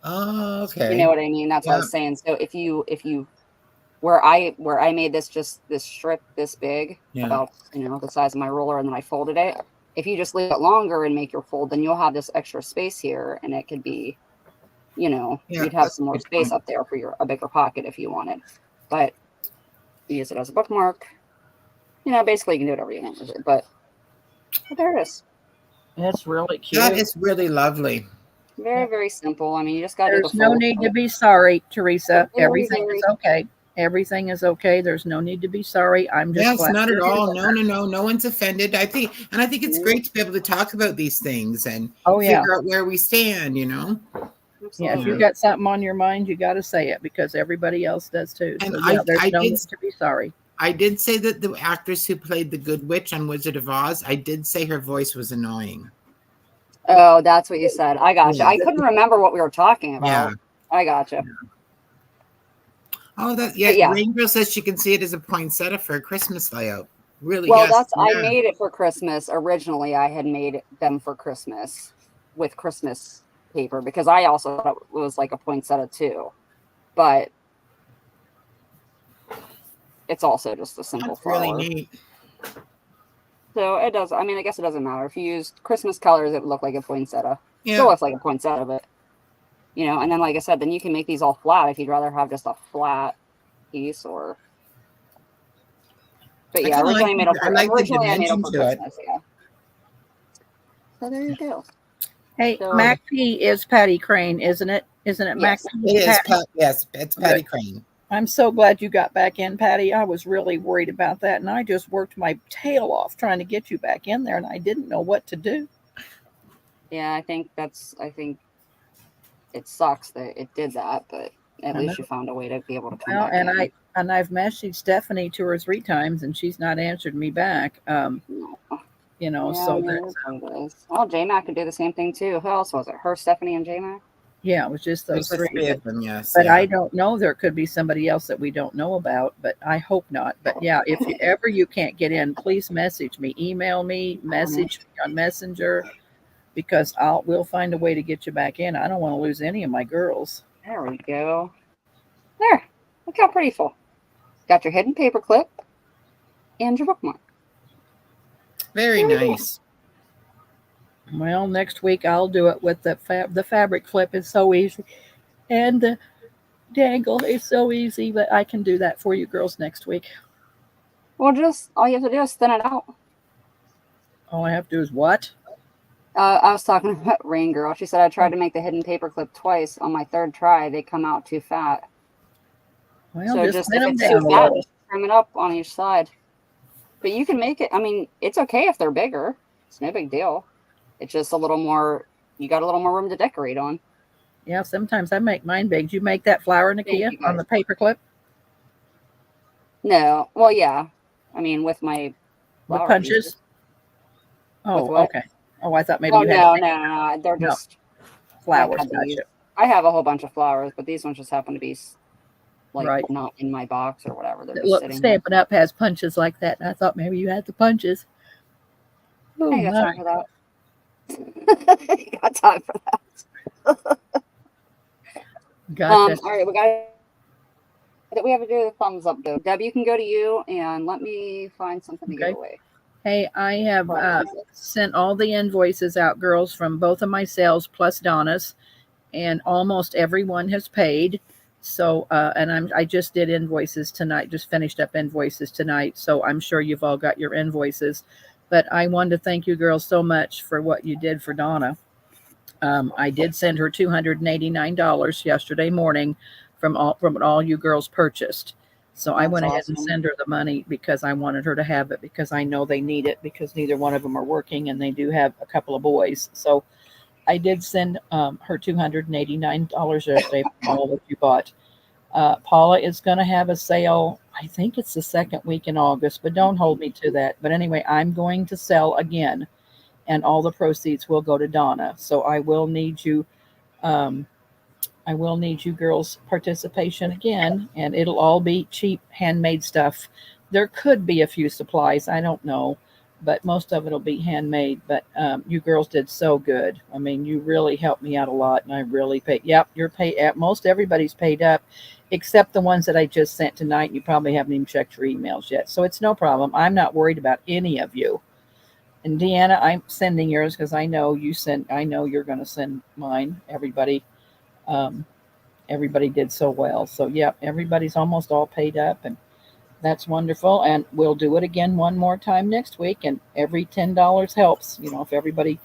Speaker 2: Oh, okay.
Speaker 1: You know what I mean? That's what I was saying. So if you where I made this strip this big, about the size of my ruler, and then I folded it. If you just leave it longer and make your fold, then you'll have this extra space here, and it could be, you'd have some more space up there for a bigger pocket if you wanted. But you use it as a bookmark. basically you can do whatever you want with it, but there it is.
Speaker 4: It's really cute.
Speaker 2: That is really lovely.
Speaker 1: Very, very simple. I mean, you just got to do the
Speaker 4: There's no
Speaker 1: fold.
Speaker 4: need to be sorry, Teresa.
Speaker 1: Very,
Speaker 4: Everything
Speaker 1: very-
Speaker 4: is okay. Everything is okay. There's no need to be sorry. I'm just
Speaker 2: Yes,
Speaker 4: glad
Speaker 2: not at
Speaker 4: you're here.
Speaker 2: all. No. No one's offended. I think it's great to be able to talk about these things and
Speaker 4: Oh yeah.
Speaker 2: figure out where we stand,
Speaker 4: Yeah,
Speaker 1: Absolutely.
Speaker 4: if you got something on your mind, you got to say it because everybody else does too.
Speaker 2: And
Speaker 4: So yeah, there's
Speaker 2: I
Speaker 4: no
Speaker 2: did-
Speaker 4: need to be sorry.
Speaker 2: I did say that the actress who played the Good Witch on Wizard of Oz, I did say her voice was annoying.
Speaker 1: Oh, that's what you said. I gotcha.
Speaker 2: Yeah.
Speaker 1: I couldn't remember what we were talking about.
Speaker 2: Yeah.
Speaker 1: I gotcha.
Speaker 2: Oh, that
Speaker 1: But yeah.
Speaker 2: Rain Girl says she can see it as a poinsettia for a Christmas layout. Really?
Speaker 1: Well,
Speaker 2: yes.
Speaker 1: I
Speaker 2: Yeah.
Speaker 1: made it for Christmas. Originally, I had made them for Christmas with Christmas paper because I also thought it was like a poinsettia too. But it's also just a simple
Speaker 2: That's
Speaker 1: flower.
Speaker 2: really neat.
Speaker 1: So it does. I mean, I guess it doesn't matter. If you used Christmas colors, it would look like a poinsettia.
Speaker 2: Yeah.
Speaker 1: Still looks like a poinsettia, but and then like I said, then you can make these all flat if you'd rather have just a flat piece or. But
Speaker 2: I
Speaker 1: yeah,
Speaker 2: kinda
Speaker 1: originally I made them
Speaker 2: I
Speaker 1: for
Speaker 2: like the
Speaker 1: originally I made them for
Speaker 2: dimension to it.
Speaker 1: Christmas. Yeah. So there you go.
Speaker 4: Hey,
Speaker 1: So-
Speaker 4: Mac P is Patty Crane, isn't it? Isn't it Mac
Speaker 1: Yes.
Speaker 4: P?
Speaker 2: It is.
Speaker 4: Patty?
Speaker 2: Yes, it's Patty Crane.
Speaker 4: I'm so glad you got back in, Patty. I was really worried about that, and I just worked my tail off trying to get you back in there, and I didn't know what to do.
Speaker 1: Yeah, I think it sucks that it did that, but at
Speaker 4: I
Speaker 1: least
Speaker 4: know.
Speaker 1: you found a way to be able to come
Speaker 4: Well,
Speaker 1: back
Speaker 4: and
Speaker 1: in.
Speaker 4: I've messaged Stephanie 2 or 3 times, and she's not answered me back.
Speaker 1: No.
Speaker 4: So
Speaker 1: I mean,
Speaker 4: that,
Speaker 1: it is what it is. Well, J-Mac could do the same thing too. Who else was it? Her, Stephanie, and J-Mac?
Speaker 4: yeah, it was just those
Speaker 2: There's the
Speaker 4: 3.
Speaker 2: three of them, yes.
Speaker 4: But
Speaker 2: yeah.
Speaker 4: I don't know. There could be somebody else that we don't know about, but I hope not. But yeah, if you can't get in, please message me, email me, message me on Messenger, because we'll find a way to get you back in. I don't want to lose any of my girls.
Speaker 1: There we go. There. Look how prettyful. Got your hidden paper clip and your bookmark.
Speaker 2: Very nice.
Speaker 4: Well, next week I'll do it with the fabric clip. Is so easy, and the dangle is so easy. But I can do that for you girls next week.
Speaker 1: Well, just all you have to do is thin it out.
Speaker 4: All I have to do is what?
Speaker 1: I was talking about Rain Girl. She said I tried to make the hidden paper clip twice. On my 3rd try, they come out too fat.
Speaker 4: Well,
Speaker 1: So
Speaker 4: just
Speaker 1: just
Speaker 4: thin
Speaker 1: if
Speaker 4: them
Speaker 1: it's
Speaker 4: down
Speaker 1: too
Speaker 4: a
Speaker 1: fat,
Speaker 4: little.
Speaker 1: just trim it up on each side. But you can make it. I mean, it's okay if they're bigger. It's no big deal. It's just a little more. You got a little more room to decorate on.
Speaker 4: Yeah, sometimes I make mine big. You make that flower, Nikia,
Speaker 1: you,
Speaker 4: on the paper clip
Speaker 1: No, well, yeah. I mean, with my
Speaker 4: with
Speaker 1: flower
Speaker 4: punches.
Speaker 1: pieces.
Speaker 4: Oh,
Speaker 1: what?
Speaker 4: okay. Oh, I thought maybe
Speaker 1: Oh
Speaker 4: you had
Speaker 1: no. They're
Speaker 4: No.
Speaker 1: just
Speaker 4: flowers.
Speaker 1: I had these.
Speaker 4: Gotcha.
Speaker 1: I have a whole bunch of flowers, but these ones just happen to be like
Speaker 4: Right.
Speaker 1: not in my box or whatever. They're just
Speaker 4: Look,
Speaker 1: sitting here.
Speaker 4: Stampin' Up has punches like that, and I thought maybe you had the punches.
Speaker 1: I
Speaker 4: Oh,
Speaker 1: ain't got
Speaker 4: my.
Speaker 1: time for that. You got time for that.
Speaker 4: Gotcha.
Speaker 1: All right, we have to do the thumbs up though. Deb, you can go to you and let me find something to
Speaker 4: Okay.
Speaker 1: give away.
Speaker 4: Hey, I have
Speaker 1: What is it?
Speaker 4: sent all the invoices out, girls, from both of my sales plus Donna's, and almost everyone has paid. So, and I just did invoices tonight, just finished up invoices tonight. So I'm sure you've all got your invoices. But I wanted to thank you girls so much for what you did for Donna. I did send her $289 yesterday morning from what all you girls purchased. So I
Speaker 1: That's
Speaker 4: went ahead and
Speaker 1: awesome.
Speaker 4: sent her the money because I wanted her to have it, because I know they need it, because neither one of them are working and they do have a couple of boys. So I did send her $289 yesterday from all that you bought. Paula is going to have a sale. I think it's the 2nd week in August, but don't hold me to that. But anyway, I'm going to sell again, and all the proceeds will go to Donna. So I will need you girls' participation again, and it'll all be cheap handmade stuff. There could be a few supplies, I don't know, but most of it'll be handmade. But you girls did so good. I mean, you really helped me out a lot, and I really paid. Yep, you're paid. Most everybody's paid up, except the ones that I just sent tonight. You probably haven't even checked your emails yet, so it's no problem. I'm not worried about any of you. And Deanna, I'm sending yours because I know you sent. I know you're going to send mine. Everybody did so well. So yeah, everybody's almost all paid up, and That's wonderful. And we'll do it again one more time next week. And every $10 helps. You know, if everybody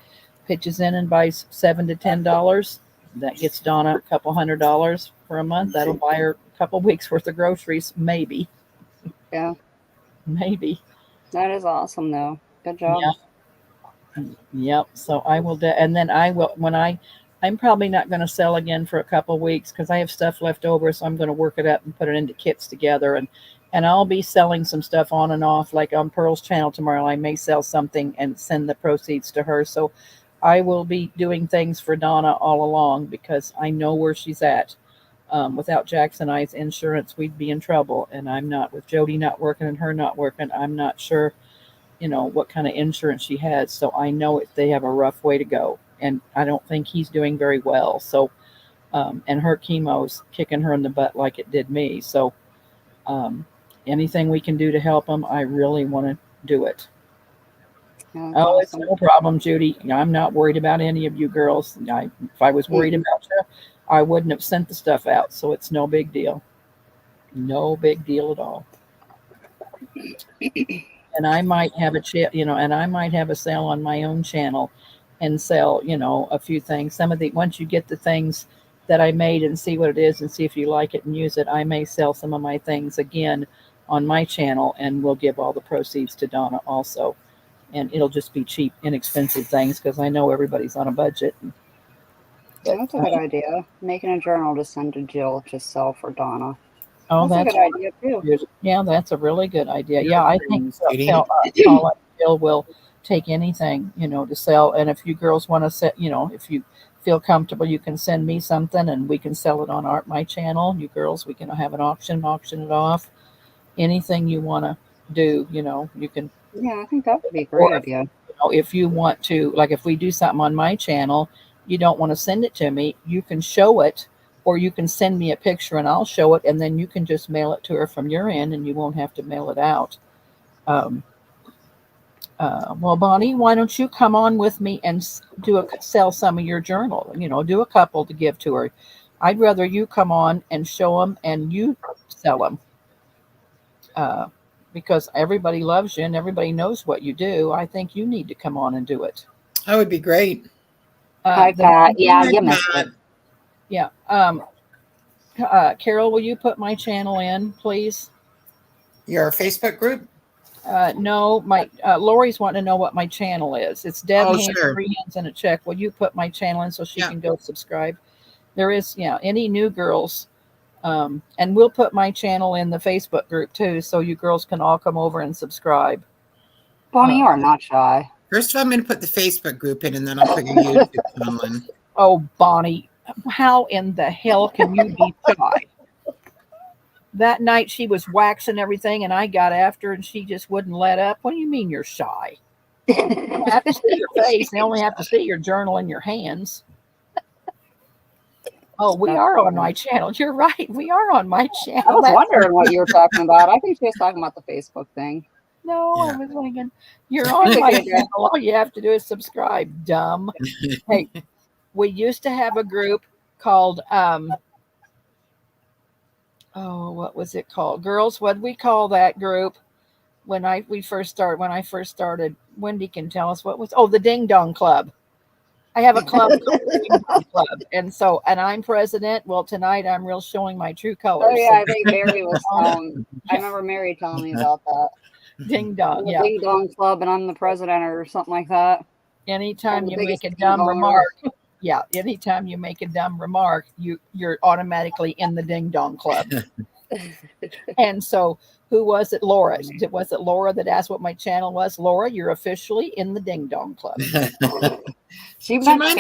Speaker 4: pitches in and buys $7 to $10, that gets Donna a couple $100 for a month. That'll buy her a couple weeks worth of groceries, maybe.
Speaker 1: Yeah,
Speaker 4: Maybe.
Speaker 1: that is awesome though. Good job.
Speaker 4: Yeah. Yep. So I will, and then I will, I'm probably not going to sell again for a couple weeks because I have stuff left over. So I'm going to work it up and put it into kits together. And I'll be selling some stuff on and off, like on Pearl's channel tomorrow. I may sell something and send the proceeds to her. So I will be doing things for Donna all along because I know where she's at. Without Jackson I's insurance, we'd be in trouble. And I'm not, with Jody not working and her not working, I'm not sure, you know, what kind of insurance she has. So I know they have a rough way to go. And I don't think he's doing very well. So, and her chemo's kicking her in the butt like it did me. So, anything we can do to help him, I really want to do it.
Speaker 1: Yeah, that's
Speaker 4: Oh,
Speaker 1: awesome.
Speaker 4: it's no problem, Judy. I'm not worried about any of you girls. If I was worried about you, I wouldn't have sent the stuff out. So it's no big deal. No big deal at all. And I might have and I might have a sale on my own channel and sell, a few things. Once you get the things that I made and see what it is and see if you like it and use it, I may sell some of my things again on my channel and we'll give all the proceeds to Donna also. And it'll just be cheap, inexpensive things because I know everybody's on a budget.
Speaker 1: Yeah, that's a good idea. Making a journal to send to Jill to sell for Donna.
Speaker 4: Oh,
Speaker 1: That's a good idea too.
Speaker 4: Yeah, that's a really good idea. Yeah, I think
Speaker 2: Judy.
Speaker 4: Paula and Jill will take anything, to sell. And if you girls want to set, if you feel comfortable, you can send me something and we can sell it on my channel. You girls, we can have an auction it off. Anything you want to do, you can.
Speaker 1: Yeah, I think that would be a great idea.
Speaker 4: If you want to, like if we do something on my channel, you don't want to send it to me, you can show it. Or you can send me a picture and I'll show it, and then you can just mail it to her from your end, and you won't have to mail it out. Well, Bonnie, why don't you come on with me and sell some of your journal? Do a couple to give to her. I'd rather you come on and show them, and you sell them, because everybody loves you and everybody knows what you do. I think you need to come on and do it.
Speaker 2: That would be great.
Speaker 1: Hi, Pat. Yeah, you missed it.
Speaker 4: Yeah. Carol, will you put my channel in, please?
Speaker 2: Your Facebook group?
Speaker 4: No, my Lori's wanting to know what my channel is. It's Deb Hand,
Speaker 2: sure.
Speaker 4: 3 hands and a check. Will you put my channel in so she can go subscribe? There is, any new girls. And we'll put my channel in the Facebook group too, so you girls can all come over and subscribe.
Speaker 1: Bonnie, you are not shy.
Speaker 2: First of all, I'm going to put the Facebook group in, and then I'll put your YouTube channel in.
Speaker 4: Oh, Bonnie, how in the hell can you be shy? That night she was waxing everything and I got after her and she just wouldn't let up. What do you mean you're shy? They don't have to see your face. They only have to see your journal in your hands. Oh, we are on my channel. You're right. We are on my channel.
Speaker 1: I was wondering what you were talking about. I think she was talking about the Facebook thing.
Speaker 4: No, I was thinking, you're on my channel. All you have to do is subscribe, dumb. Hey, we used to have a group called what was it called? Girls, what did we call that group when I first started? Wendy can tell us what was the Ding Dong Club. I have a club called the Ding Dong Club. And I'm president. Well, tonight I'm real showing my true colors.
Speaker 1: Oh yeah, I think Mary was I remember Mary telling me about that.
Speaker 4: Ding Dong,
Speaker 1: the Ding Dong Club, and I'm the president or something like that.
Speaker 4: Anytime you make a dumb remark. Yeah, anytime you make a dumb remark, you're automatically in the Ding Dong Club. And so, who was it? Laura. Was it Laura that asked what my channel was? Laura, you're officially in the Ding Dong Club.
Speaker 1: She might have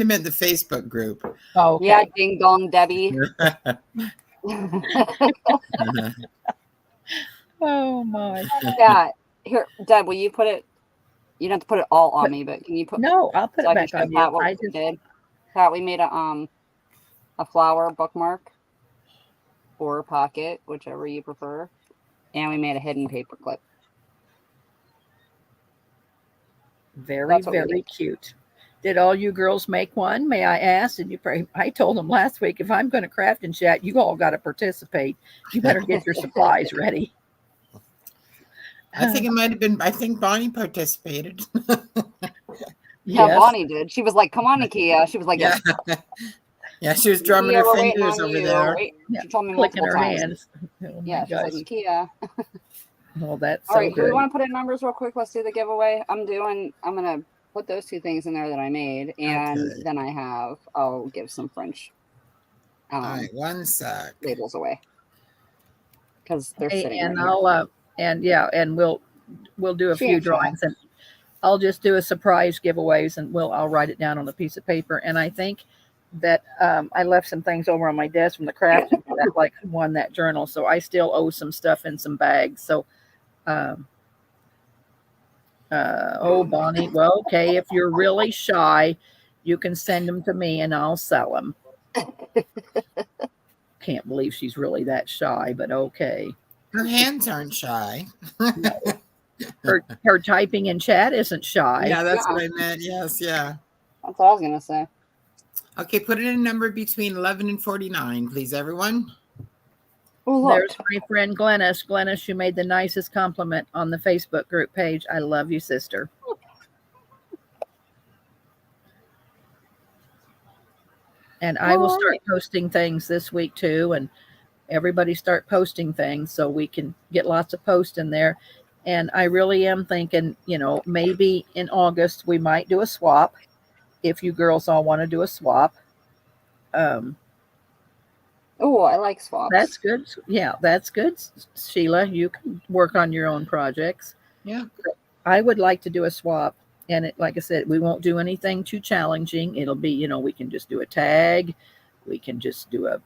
Speaker 2: meant the Facebook group.
Speaker 4: Oh, okay.
Speaker 1: Yeah, Ding Dong Debbie.
Speaker 4: Oh my.
Speaker 1: Yeah, here, Deb, will you put it? You don't have to put it all on me, but can you put?
Speaker 4: No, I'll put it back on you.
Speaker 1: What we did. Pat, we made a flower bookmark or pocket, whichever you prefer, and we made a hidden paper clip.
Speaker 4: Very, very cute. Did all you girls make one? May I ask? And I told them last week, if I'm going to craft and chat, you all got to participate. You better get your supplies ready.
Speaker 2: I think it might have been. I think Bonnie participated.
Speaker 1: Yeah,
Speaker 4: Yes.
Speaker 1: Bonnie did. She was like, "Come on, Nikia." She was like,
Speaker 2: Yeah, yeah. She was drumming her
Speaker 1: "Nikia, we're waiting
Speaker 2: fingers
Speaker 1: on
Speaker 2: over
Speaker 1: you."
Speaker 2: there.
Speaker 1: Wait.
Speaker 4: Yeah,
Speaker 1: She told me
Speaker 4: clicking
Speaker 1: multiple
Speaker 4: her
Speaker 1: times.
Speaker 4: hands. Oh my
Speaker 1: Yeah, she's like,
Speaker 4: gosh.
Speaker 1: "Nikia."
Speaker 4: Well, that's
Speaker 1: All
Speaker 4: so
Speaker 1: right, do we
Speaker 4: good.
Speaker 1: want to put in numbers real quick? Let's do the giveaway. I'm gonna put those 2 things in there that I made, and
Speaker 2: Okay.
Speaker 1: then I'll give some French
Speaker 2: All right, one sec.
Speaker 1: labels away because they're
Speaker 4: Hey,
Speaker 1: sitting right
Speaker 4: and
Speaker 1: here.
Speaker 4: and we'll do a
Speaker 1: She
Speaker 4: few
Speaker 1: ain't shy.
Speaker 4: drawings, and I'll just do a surprise giveaways, and I'll write it down on a piece of paper. And I think that I left some things over on my desk from the craft that like won that journal, so I still owe some stuff in some bags. So, oh Bonnie, well, okay, if you're really shy, you can send them to me and I'll sell them. Can't believe she's really that shy, but okay.
Speaker 2: Her hands aren't shy.
Speaker 4: Her typing in chat isn't shy.
Speaker 2: Yeah, that's what I meant. Yes, yeah.
Speaker 1: That's what I was gonna say.
Speaker 2: Okay, put in a number between 11 and 49, please, everyone.
Speaker 1: Oh, look.
Speaker 4: There's my friend Glennis. Glennis, you made the nicest compliment on the Facebook group page. I love you, sister. And I will start posting things this week too. And everybody start posting things so we can get lots of posts in there. And I really am thinking, maybe in August we might do a swap if you girls all want to do a swap.
Speaker 1: Oh, I like swaps.
Speaker 4: That's good. Yeah, that's good. Sheila, you can work on your own projects.
Speaker 2: Yeah.
Speaker 4: I would like to do a swap. And like I said, we won't do anything too challenging. It'll be, we can just do a tag. We can just do a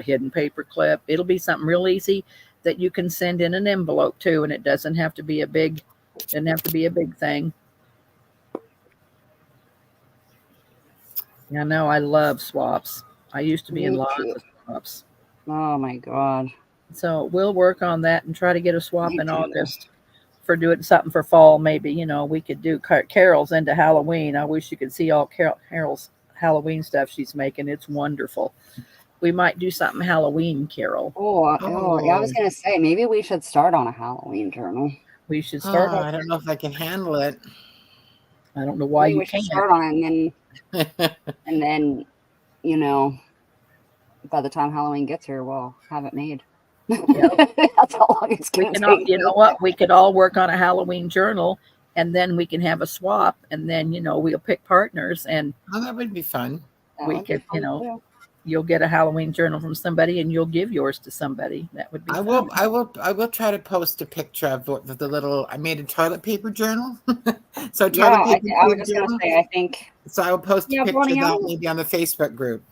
Speaker 4: hidden paper clip. It'll be something real easy that you can send in an envelope to, and it doesn't have to be a big thing. I know I love swaps. I used to be in lots of swaps.
Speaker 1: Oh my God.
Speaker 4: So we'll work on that and try to get a swap in August for doing something for fall. Maybe, we could do Carol's into Halloween. I wish you could see all Carol's Halloween stuff she's making. It's wonderful. We might do something Halloween, Carol.
Speaker 1: Yeah, I was gonna say maybe we should start on a Halloween journal.
Speaker 4: We should start.
Speaker 2: I don't know if I can handle it.
Speaker 4: I don't know why
Speaker 1: maybe
Speaker 4: you
Speaker 1: we should
Speaker 4: can't.
Speaker 1: start on it, and then, by the time Halloween gets here, we'll have it made. That's how long it's gonna take.
Speaker 4: You know what? We could all work on a Halloween journal, and then we can have a swap, and then we'll pick partners, and
Speaker 2: that would be fun.
Speaker 4: We could, you'll get a Halloween journal from somebody, and you'll give yours to somebody. That would be.
Speaker 2: I will try to post a picture of the little. I made a toilet paper journal. So
Speaker 1: I was just gonna say. I think.
Speaker 2: So I will post a picture of that maybe on the Facebook group.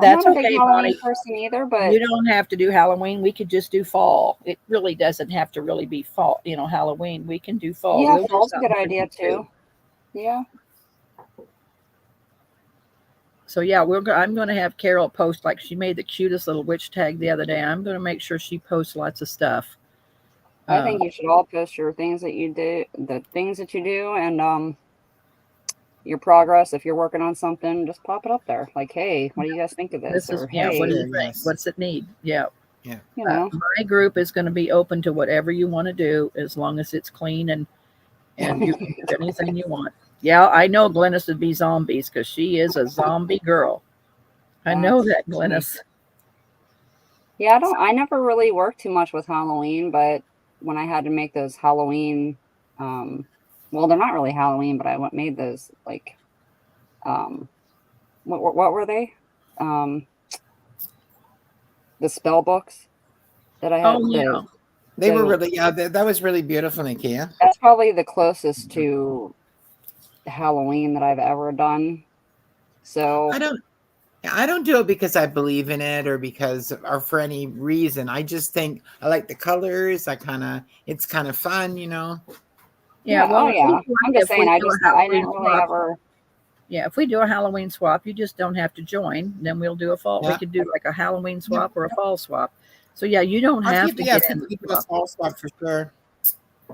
Speaker 4: That's
Speaker 1: I'm not a
Speaker 4: okay,
Speaker 1: big Halloween person either, but
Speaker 4: you don't have to do Halloween. We could just do fall. It really doesn't have to really be fall. Halloween. We can do fall.
Speaker 1: Yeah, fall's a good idea too. Yeah.
Speaker 4: So yeah, I'm going to have Carol post, like she made the cutest little witch tag the other day. I'm going to make sure she posts lots of stuff.
Speaker 1: I think you should all post your things that you do, and your progress. If you're working on something, just pop it up there. Like, hey, what do you guys think of this?
Speaker 4: What do you think? What's it need? Yeah.
Speaker 2: Yeah.
Speaker 4: My group is going to be open to whatever you want to do, as long as it's clean and you can do anything you want. Yeah, I know Glennis would be zombies because she is a zombie girl. I know that, Glennis.
Speaker 1: Yeah, I never really worked too much with Halloween, but when I had to make those Halloween, well, they're not really Halloween, but I made those like, what were they? The spell books that I had.
Speaker 4: Oh, yeah.
Speaker 2: They were really, that was really beautiful, Nikia.
Speaker 1: That's probably the closest to Halloween that I've ever done. So
Speaker 2: I don't do it because I believe in it or for any reason. I just think I like the colors. It's kind of fun,
Speaker 4: Yeah, well,
Speaker 1: I'm just saying, I didn't really ever.
Speaker 4: Yeah, if we do a Halloween swap, you just don't have to join. Then we'll do a fall. Yeah. We could do like a Halloween swap or a fall swap. So yeah, you don't have to get in
Speaker 2: the fall swap for sure.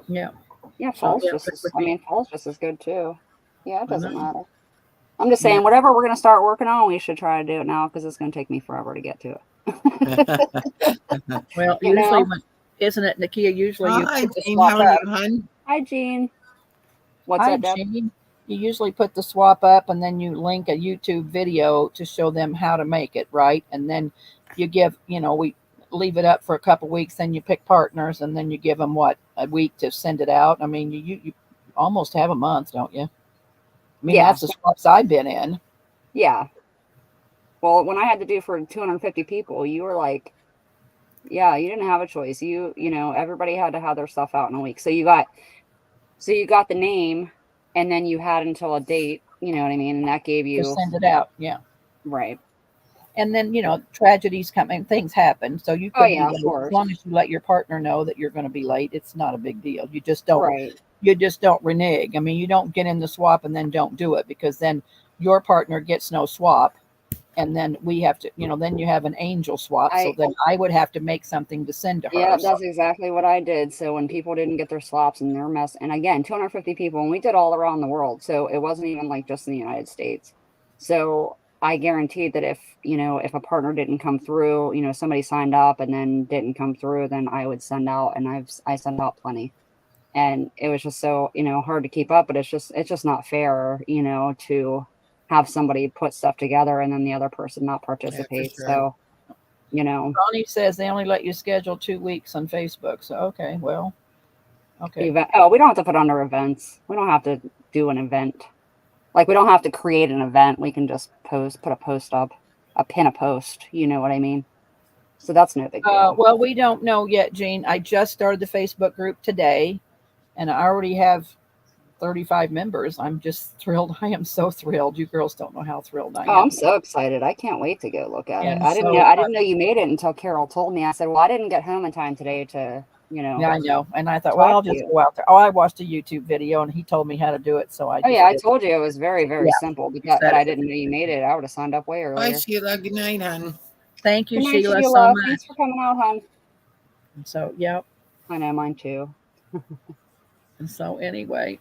Speaker 4: Yeah.
Speaker 1: Yeah, fall's just as good too. Yeah, it doesn't matter. I'm just saying, whatever we're gonna start working on, we should try to do it now because it's gonna take me forever to get to it.
Speaker 4: Well,
Speaker 1: You
Speaker 4: usually,
Speaker 1: know?
Speaker 4: isn't it, Nikia? Usually you
Speaker 2: Hi,
Speaker 4: put the
Speaker 2: Jane.
Speaker 4: swap
Speaker 2: How are
Speaker 4: up.
Speaker 2: you, hon?
Speaker 1: Hi, Jean. What's
Speaker 4: Hi,
Speaker 1: up, Deb?
Speaker 4: Jean. You usually put the swap up and then you link a YouTube video to show them how to make it, right? And then you give, we leave it up for a couple weeks, then you pick partners, and then you give them a week to send it out. I mean, you almost have a month, don't you? I mean,
Speaker 1: Yeah.
Speaker 4: that's the swaps I've been in.
Speaker 1: Yeah. Well, when I had to do for 250 people, you were like, yeah, you didn't have a choice. Everybody had to have their stuff out in a week. So you got the name, and then you had until a date, you know what I mean? And that gave
Speaker 4: To
Speaker 1: you,
Speaker 4: send it out, yeah.
Speaker 1: right.
Speaker 4: And then, tragedies come and things happen. So you
Speaker 1: Oh,
Speaker 4: could
Speaker 1: yeah,
Speaker 4: be
Speaker 1: of
Speaker 4: late.
Speaker 1: course.
Speaker 4: As long as you let your partner know that you're going to be late, it's not a big deal. You just don't
Speaker 1: Right.
Speaker 4: renege. I mean, you don't get in the swap and then don't do it, because then your partner gets no swap. And then we have to, then you have an angel swap. So then I would have to make something to send to her.
Speaker 1: Yeah,
Speaker 4: So
Speaker 1: that's exactly what I did. So when people didn't get their swaps and their mess, and again, 250 people, and we did all around the world. So it wasn't even like just in the United States. So I guaranteed that if a partner didn't come through, somebody signed up and then didn't come through, then I would send out, and I sent out plenty. And it was just so, hard to keep up, but it's just not fair, to have somebody put stuff together and then the other person not participate.
Speaker 2: sure.
Speaker 1: So,
Speaker 4: Ronnie says they only let you schedule 2 weeks on Facebook. So, okay, well, okay.
Speaker 1: we don't have to put under events. We don't have to do an event. Like, we don't have to create an event. We can just put a post up, pin a post. You know what I mean? So that's no big deal.
Speaker 4: Well, we don't know yet, Jean. I just started the Facebook group today, and I already have 35 members. I'm just thrilled. I am so thrilled. You girls don't know how thrilled I am.
Speaker 1: Oh, I'm so excited. I can't wait to go look at it.
Speaker 4: And
Speaker 1: I didn't
Speaker 4: so,
Speaker 1: know you made it until Carol told me. I said, well, I didn't get home in time today to,
Speaker 4: Yeah, I know. And I thought,
Speaker 1: talk
Speaker 4: well, I'll
Speaker 1: to
Speaker 4: just
Speaker 1: you.
Speaker 4: go out there. Oh, I watched a YouTube video and he told me how to do it. So I
Speaker 1: Oh,
Speaker 4: just
Speaker 1: yeah, I
Speaker 4: did it.
Speaker 1: told you it was very, very
Speaker 4: Yeah.
Speaker 1: simple, but
Speaker 4: Said
Speaker 1: I
Speaker 4: it.
Speaker 1: didn't know you made it. I would have signed up way
Speaker 2: Bye,
Speaker 1: earlier.
Speaker 2: Sheila. Good night, hon.
Speaker 4: Thank you,
Speaker 1: Good night,
Speaker 4: Sheila, so
Speaker 1: Sheila.
Speaker 4: much.
Speaker 1: Thanks for coming out, hon.
Speaker 4: So, yeah.
Speaker 1: I know, mine too.
Speaker 4: And so anyway,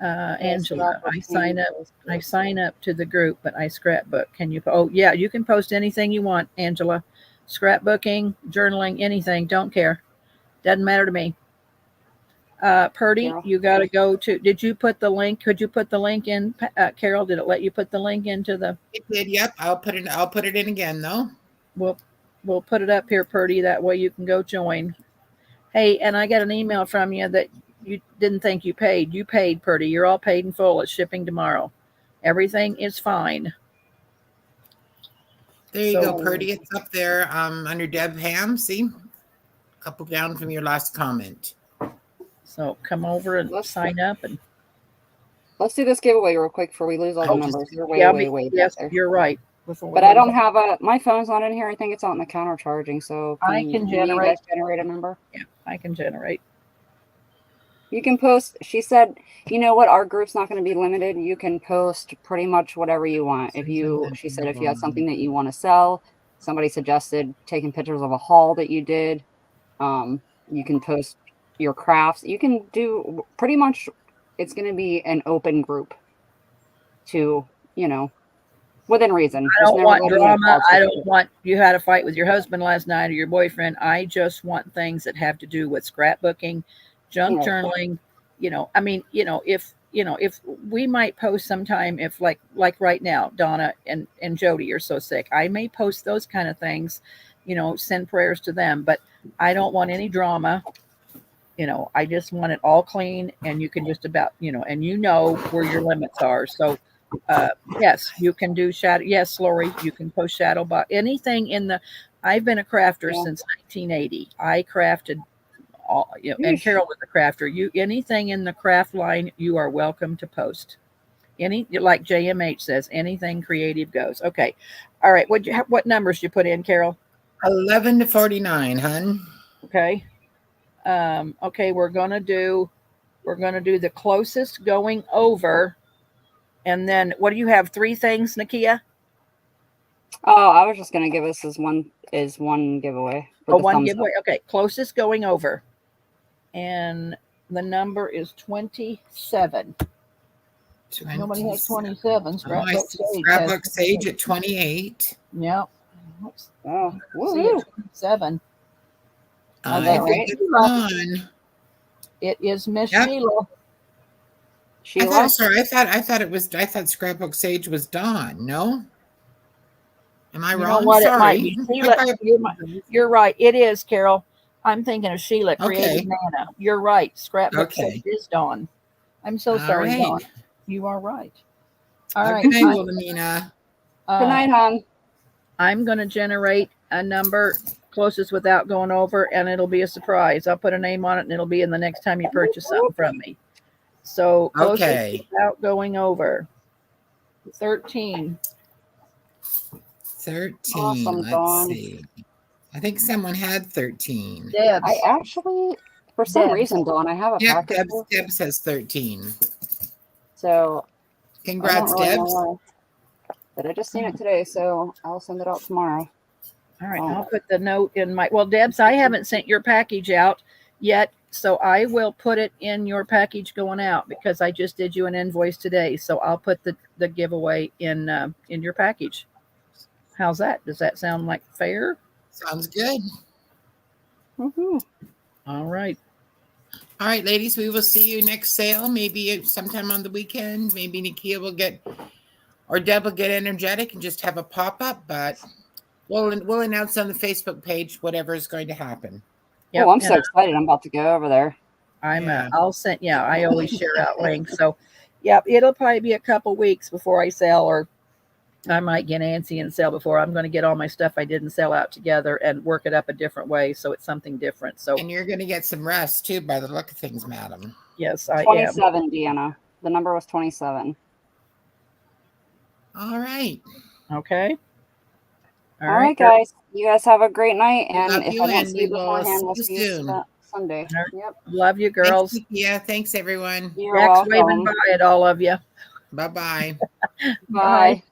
Speaker 1: Yeah,
Speaker 4: Angela, I
Speaker 1: scrapbooking.
Speaker 4: sign up to the group, but I scrapbook. Can you? Oh, yeah, you can post anything you want, Angela. Scrapbooking, journaling, anything. Don't care. Doesn't matter to me. Purdy,
Speaker 1: Carol?
Speaker 4: you got to go to. Did you put the link? Could you put the link in, Carol? Did it let you put the link into the?
Speaker 2: It did. Yep. I'll put it in again, though.
Speaker 4: We'll put it up here, Purdy. That way you can go join. Hey, and I got an email from you that you didn't think you paid. You paid, Purdy. You're all paid in full. It's shipping tomorrow. Everything is fine.
Speaker 2: There you go, Purdy. It's up there under Deb Ham. See? A couple down from your last comment.
Speaker 4: So come over and sign up. And
Speaker 1: let's do this giveaway real quick before we lose all the numbers. You're way
Speaker 4: yes,
Speaker 1: back there.
Speaker 4: you're right.
Speaker 1: But I don't have my phone's not in here. I think it's on the counter charging. So
Speaker 4: can
Speaker 1: you
Speaker 4: generate.
Speaker 1: guys generate a number?
Speaker 4: Yeah, I can generate.
Speaker 1: You can post. She said, you know what? Our group's not going to be limited. You can post pretty much whatever you want. She said, if you have something that you want to sell, somebody suggested taking pictures of a haul that you did. You can post your crafts. You can do pretty much. It's going to be an open group to, within reason.
Speaker 4: I don't want drama. I don't want you had a fight with your husband last night or your boyfriend. I just want things that have to do with scrapbooking, junk journaling. If we might post sometime, if like right now, Donna and Jody are so sick, I may post those kind of things, send prayers to them, but I don't want any drama. I just want it all clean, and you can just about, and where your limits are. So, yes, you can do shadow. Yes, Lori, you can post shadow box. Anything I've been a crafter since 1980. I crafted all, and Carol was a crafter. Anything in the craft line, you are welcome to post. Like JMH says, anything creative goes. Okay. All right. What numbers you put in, Carol?
Speaker 2: 11 to 49, hun.
Speaker 4: Okay. Okay, we're gonna do the closest going over, and then what do you have? 3 things, Nikia?
Speaker 1: Oh, I was just gonna give us one giveaway.
Speaker 4: One giveaway. Okay, closest going over, and the number is 27. Nobody has
Speaker 2: 27.
Speaker 4: 27.
Speaker 2: Oh, I
Speaker 4: Scrapbook
Speaker 2: see
Speaker 4: Sage
Speaker 2: Scrapbook
Speaker 4: has
Speaker 2: Sage at 28.
Speaker 4: Yeah.
Speaker 1: Oh,
Speaker 4: See
Speaker 1: woo!
Speaker 4: it 27.
Speaker 1: Is
Speaker 2: I
Speaker 1: that
Speaker 2: think
Speaker 1: right?
Speaker 2: it's on.
Speaker 4: It is Miss
Speaker 2: Yep.
Speaker 4: Sheila.
Speaker 1: Sheila?
Speaker 2: I thought Scrapbook Sage was Dawn. No? Am I
Speaker 4: You know
Speaker 2: wrong?
Speaker 4: what? It might
Speaker 2: Sorry.
Speaker 4: be Sheila. You're right. It is, Carol. I'm thinking of Sheila, Creative
Speaker 2: Okay.
Speaker 4: Nana. You're right. Scrapbook
Speaker 2: Okay.
Speaker 4: Sage is Dawn. I'm so
Speaker 2: All
Speaker 4: sorry,
Speaker 2: right.
Speaker 4: Dawn. You are right. All
Speaker 2: Good
Speaker 4: right.
Speaker 2: night, Wilhelmina.
Speaker 1: Good night, hon.
Speaker 4: I'm going to generate a number closest without going over, and it'll be a surprise. I'll put a name on it, and it'll be in the next time you purchase something from me. So closest
Speaker 2: Okay.
Speaker 4: without going over. 13.
Speaker 2: 13.
Speaker 1: Awesome,
Speaker 2: Let's
Speaker 1: Dawn.
Speaker 2: see. I think someone had 13.
Speaker 4: Debs.
Speaker 1: I actually, for some
Speaker 4: Debs.
Speaker 1: reason, Dawn, I have a
Speaker 2: Yep,
Speaker 1: package here,
Speaker 2: Debs has 13.
Speaker 1: so I
Speaker 2: Congrats,
Speaker 1: don't really know
Speaker 2: Debs.
Speaker 1: why. But I just seen it today, so I'll send it out tomorrow.
Speaker 4: All right,
Speaker 1: Oh.
Speaker 4: I'll put the note in my. Well, Debs, I haven't sent your package out yet, so I will put it in your package going out because I just did you an invoice today. So I'll put the giveaway in your package. How's that? Does that sound like fair?
Speaker 2: Sounds good.
Speaker 1: Mm-hmm.
Speaker 4: All right.
Speaker 2: All right, ladies, we will see you next sale. Maybe sometime on the weekend. Maybe Nikia will get, or Deb will get energetic and just have a pop-up, but we'll announce on the Facebook page whatever is going to happen.
Speaker 4: Yep,
Speaker 1: Oh, I'm so
Speaker 4: and
Speaker 1: excited. I'm about to go over there.
Speaker 2: Yeah.
Speaker 4: I'll send. Yeah, I always share out links. So, yeah, it'll probably be a couple weeks before I sell, or I might get antsy and sell before. I'm going to get all my stuff I didn't sell out together and work it up a different way, so it's something different. So,
Speaker 2: And you're going to get some rest too, by the look of things, madam.
Speaker 4: yes, I am.
Speaker 1: 27, Deanna. The number was 27.
Speaker 2: All right.
Speaker 4: Okay.
Speaker 1: All right, guys. You guys have a great night. And
Speaker 2: Love
Speaker 1: if
Speaker 2: you,
Speaker 1: I don't
Speaker 2: and
Speaker 1: see
Speaker 2: we
Speaker 1: you
Speaker 2: will
Speaker 1: beforehand, we'll
Speaker 2: see
Speaker 1: see
Speaker 2: you
Speaker 1: you
Speaker 2: soon.
Speaker 1: Sunday.
Speaker 4: All right.
Speaker 1: Yep.
Speaker 4: Love you, girls.
Speaker 2: Thanks, Nikia. Thanks, everyone.
Speaker 1: You're
Speaker 4: Jack's waving
Speaker 1: welcome.
Speaker 4: bye at all of you.
Speaker 2: Bye-bye.
Speaker 1: Bye.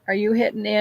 Speaker 4: Are you hitting in?